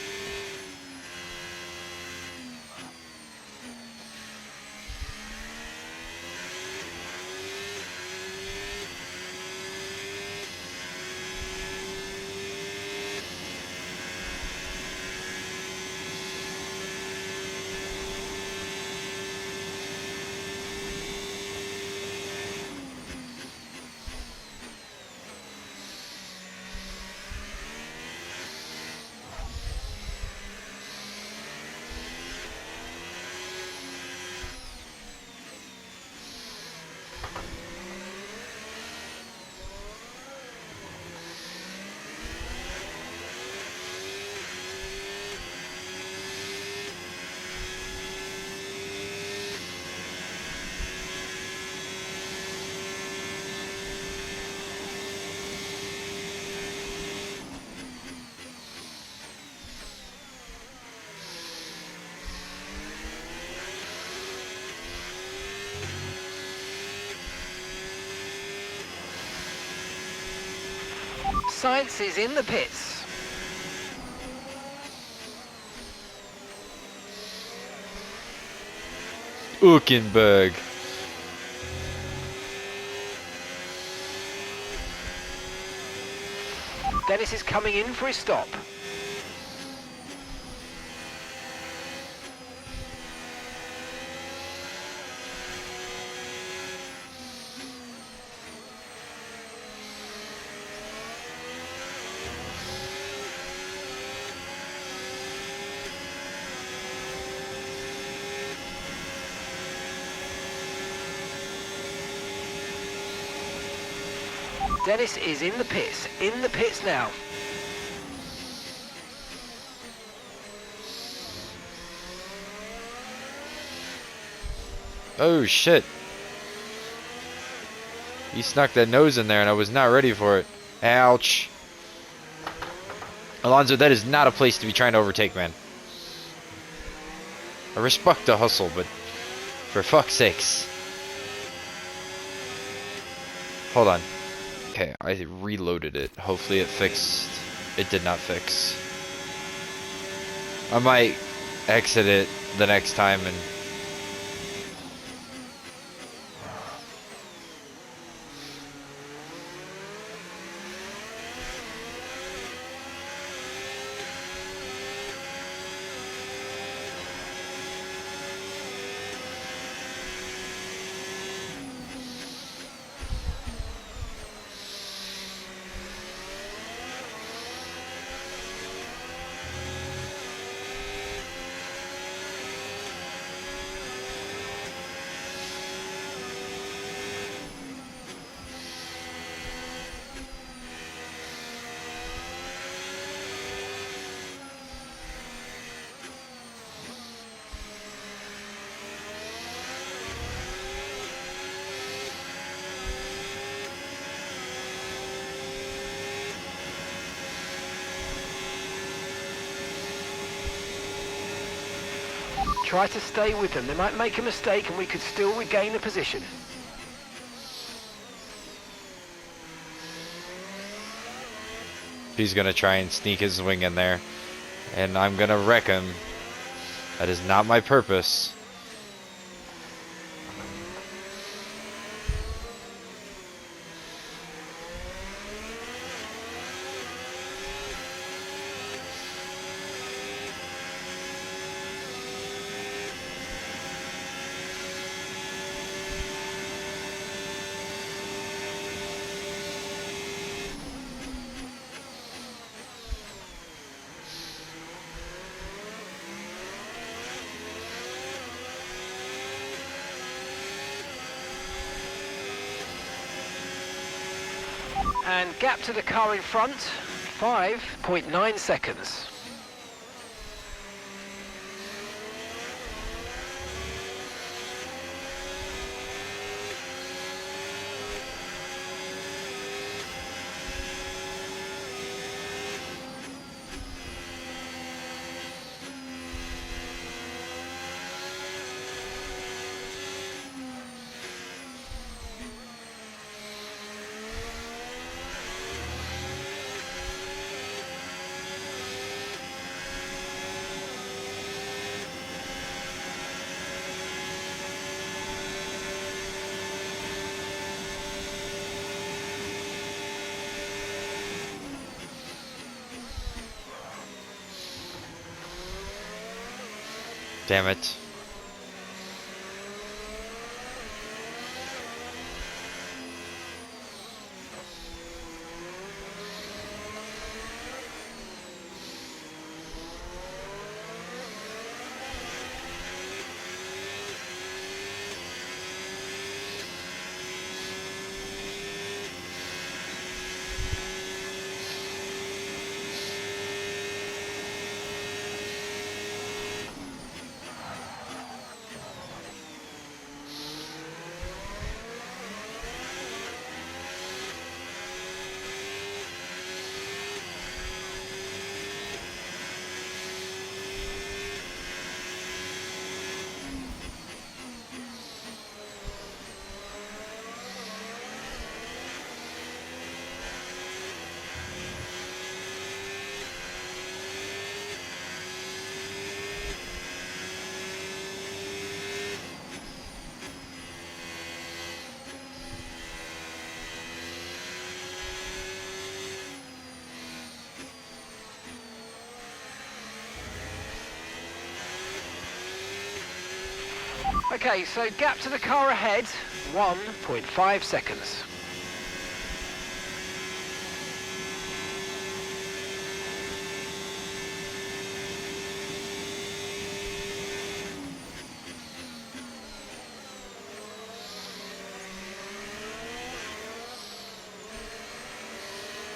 Science is in the pits. Hülkenberg. Dennis is coming in for his stop. Dennis is in the pits now. Oh shit. He snuck that nose in there and I was not ready for it. Ouch. Alonso, that is not a place to be trying to overtake, man. I respect the hustle, but for fuck's sakes. Hold on. Okay, I reloaded it. Hopefully it fixed. It did not fix. I might exit it the next time and... Try to stay with them. They might make a mistake and we could still regain a position. He's gonna try and sneak his wing in there. And I'm gonna wreck him. That is not my purpose. And gap to the car in front, 5.9 seconds. Damn it. Okay, so gap to the car ahead, 1.5 seconds.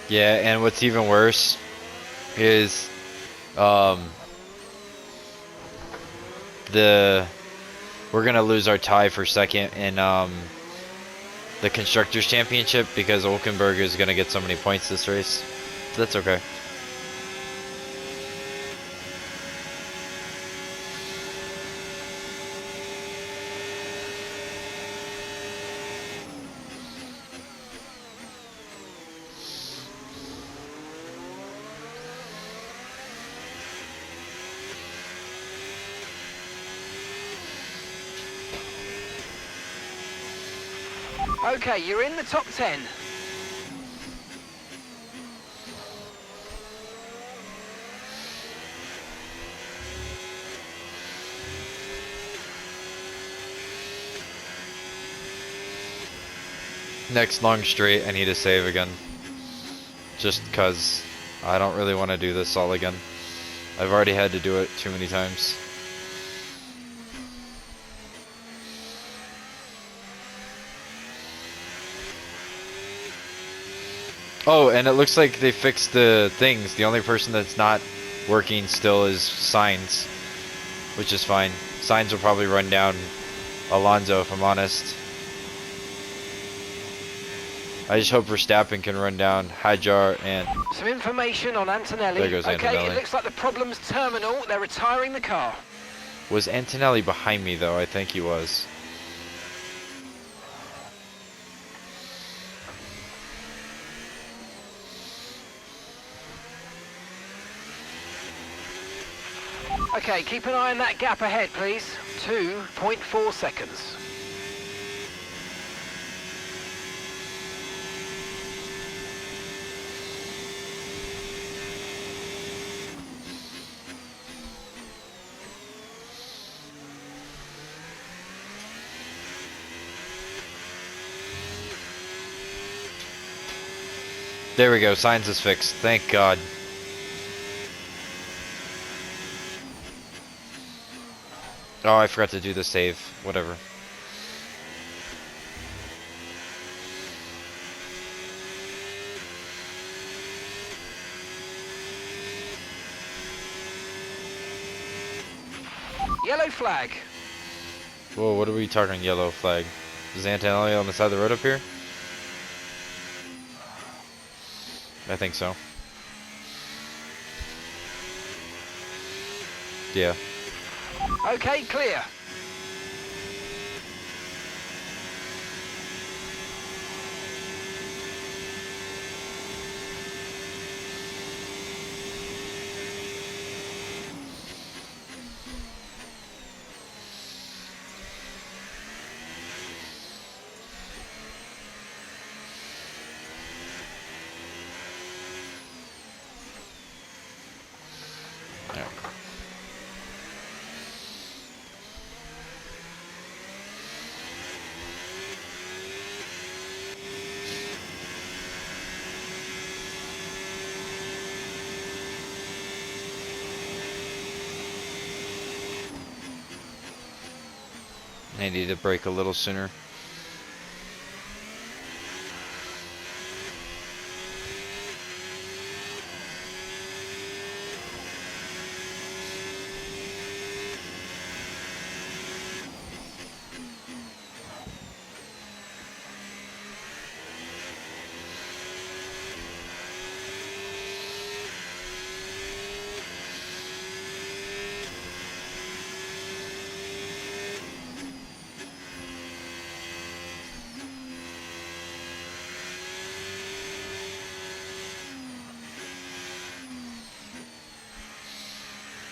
Yeah, and what's even worse is we're gonna lose our tie for second in the Constructors' Championship because Olkenberg is gonna get so many points this race. That's okay. Okay, you're in the top 10. Next long straight, I need to save again. Just cause I don't really want to do this all again. I've already had to do it too many times. Oh, and it looks like they fixed the things. The only person that's not working still is Sainz, which is fine. Sainz will probably run down Alonso, if I'm honest. I just hope Verstappen can run down Hajar and... Some information on Antonelli. There goes Okay, Antonelli. it looks like the problem's terminal. They're retiring the car. Was Antonelli behind me, though? I think he was. Okay, keep an eye on that gap ahead, please. 2.4 seconds. There we go. Sainz is fixed. Thank God. Oh, I forgot to do the save. Whatever. Yellow flag. Whoa, what are we talking yellow flag? Is Antonelli on the side of the road up here? I think so. Yeah. Okay, clear. Yeah. I need to brake a little sooner.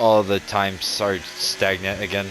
All the times are stagnant again.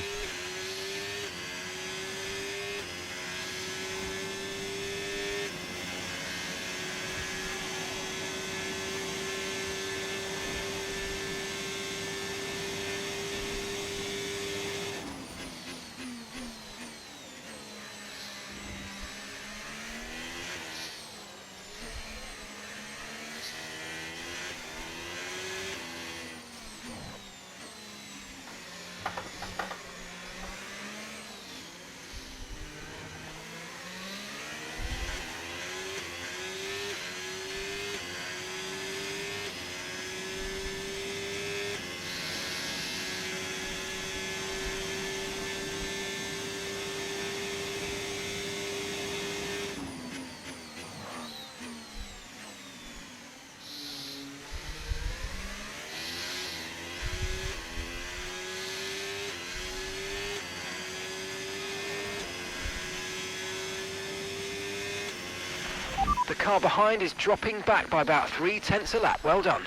The car behind is dropping back by about 3/10 a lap. Well done.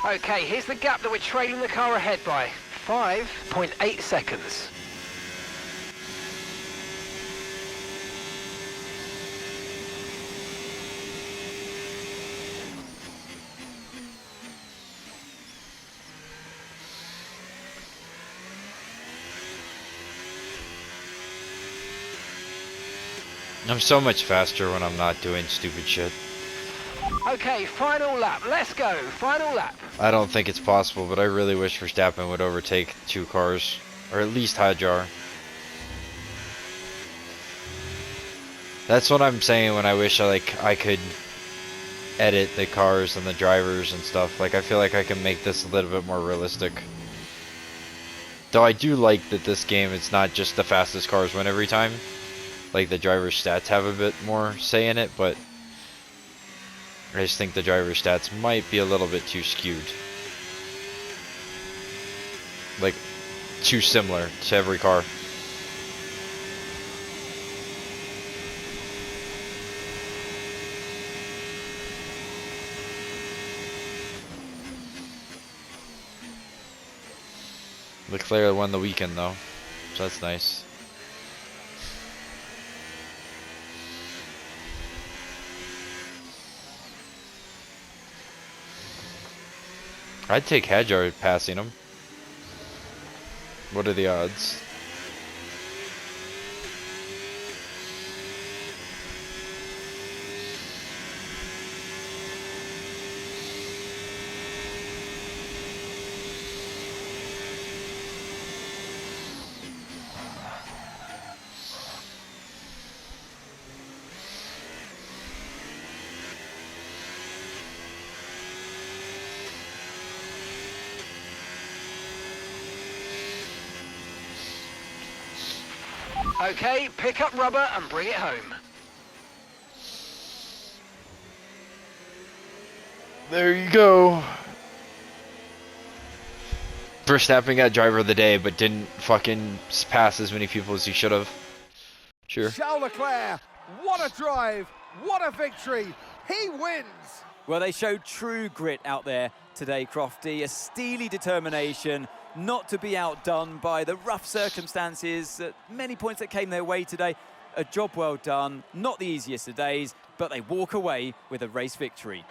Okay, here's the gap that we're trailing the car ahead by. 5.8 seconds. I'm so much faster when I'm not doing stupid shit. Okay, final lap. Let's go. Final lap. I don't think it's possible, but I really wish Verstappen would overtake 2 cars, or at least Hadjar. That's what I'm saying when I wish I could edit the cars and the drivers and stuff. Like, I feel like I can make this a little bit more realistic. Though I do like that this game, it's not just the fastest cars win every time. Like, the driver's stats have a bit more say in it, but I just think the driver's stats might be a little bit too skewed. Like, too similar to every car. Leclerc won the weekend though, so that's nice. I'd take Hadjar passing him. What are the odds? Okay, pick up rubber and bring it home. There you go. Verstappen got driver of the day, but didn't fucking pass as many people as he should have. Sure. Charles Leclerc, what a drive, what a victory. He wins. Well, they showed true grit out there today, Crofty. A steely determination not to be outdone by the rough circumstances at many points that came their way today. A job well done, not the easiest of days, but they walk away with a race victory.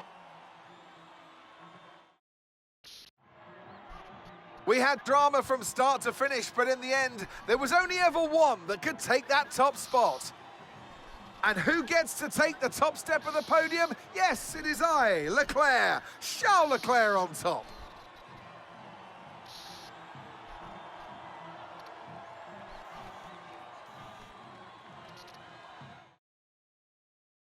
We had drama from start to finish, but in the end, there was only ever one that could take that top spot. And who gets to take the top step of the podium? Yes, it is I, Leclerc. Charles Leclerc on top.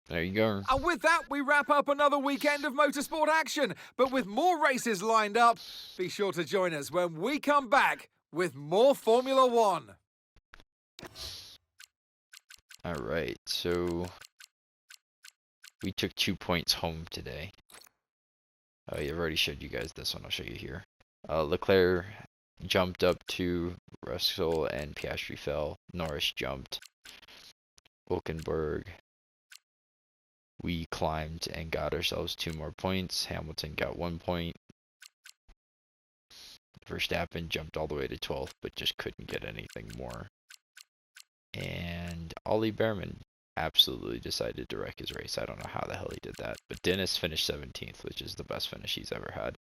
There you go. And with that, we wrap up another weekend of motorsport action. But with more races lined up, be sure to join us when we come back with more Formula One. All right, so we took 2 points home today. Oh, yeah, I've already showed you guys this one. I'll show you here. Leclerc jumped up to Russell and Piastri fell. Norris jumped. Hulkenberg. We climbed and got ourselves 2 more points. Hamilton got 1 point. Verstappen jumped all the way to 12th, but just couldn't get anything more. And Ollie Behrman absolutely decided to wreck his race. I don't know how the hell he did that. But Dennis finished 17th, which is the best finish he's ever had.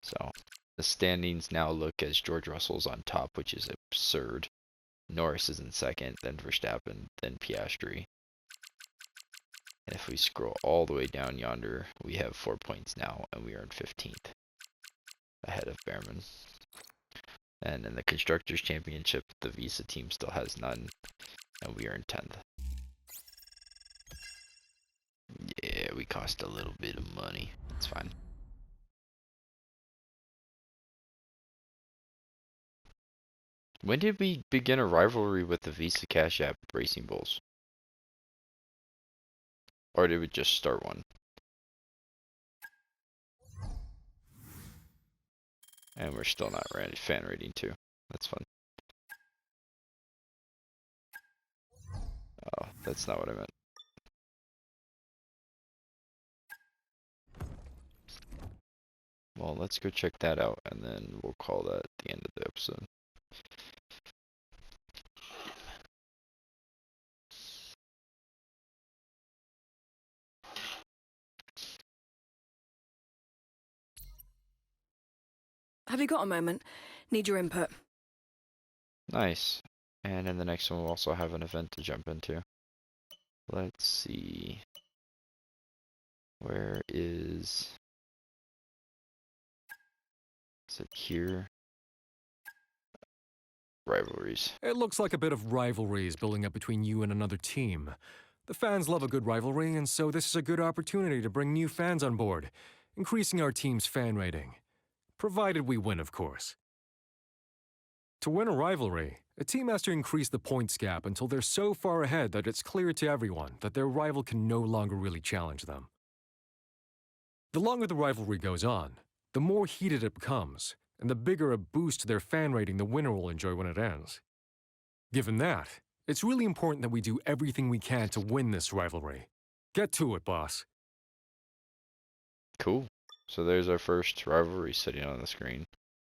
So the standings now look as George Russell's on top, which is absurd. Norris is in second, then Verstappen, then Piastri. And if we scroll all the way down yonder, we have 4 points now, and we are in 15th, ahead of Behrman. And in the Constructors' Championship, the Visa team still has none, and we are in 10th. Yeah, we cost a little bit of money. It's fine. When did we begin a rivalry with the Visa Cash App Racing Bulls? Or did we just start one? And we're still not fan rating 2. That's fun. Oh, that's not what I meant. Well, let's go check that out, and then we'll call that the end of the episode. Have you got a moment? Need your input. Nice. And in the next one, we'll also have an event to jump into. Let's see. Where is it here? Rivalries. It looks like a bit of rivalry is building up between you and another team. The fans love a good rivalry, and so this is a good opportunity to bring new fans on board, increasing our team's fan rating. Provided we win, of course. To win a rivalry, a team has to increase the points gap until they're so far ahead that it's clear to everyone that their rival can no longer really challenge them. The longer the rivalry goes on, the more heated it becomes, and the bigger a boost to their fan rating the winner will enjoy when it ends. Given that, it's really important that we do everything we can to win this rivalry. Get to it, boss. Cool. So there's our first rivalry sitting on the screen.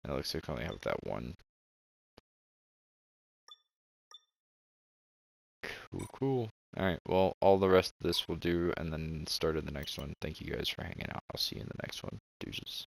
And it looks like we only have that one. Cool. Alright, well, all the rest of this we'll do and then start of the next one. Thank you guys for hanging out. I'll see you in the next one. Deuces.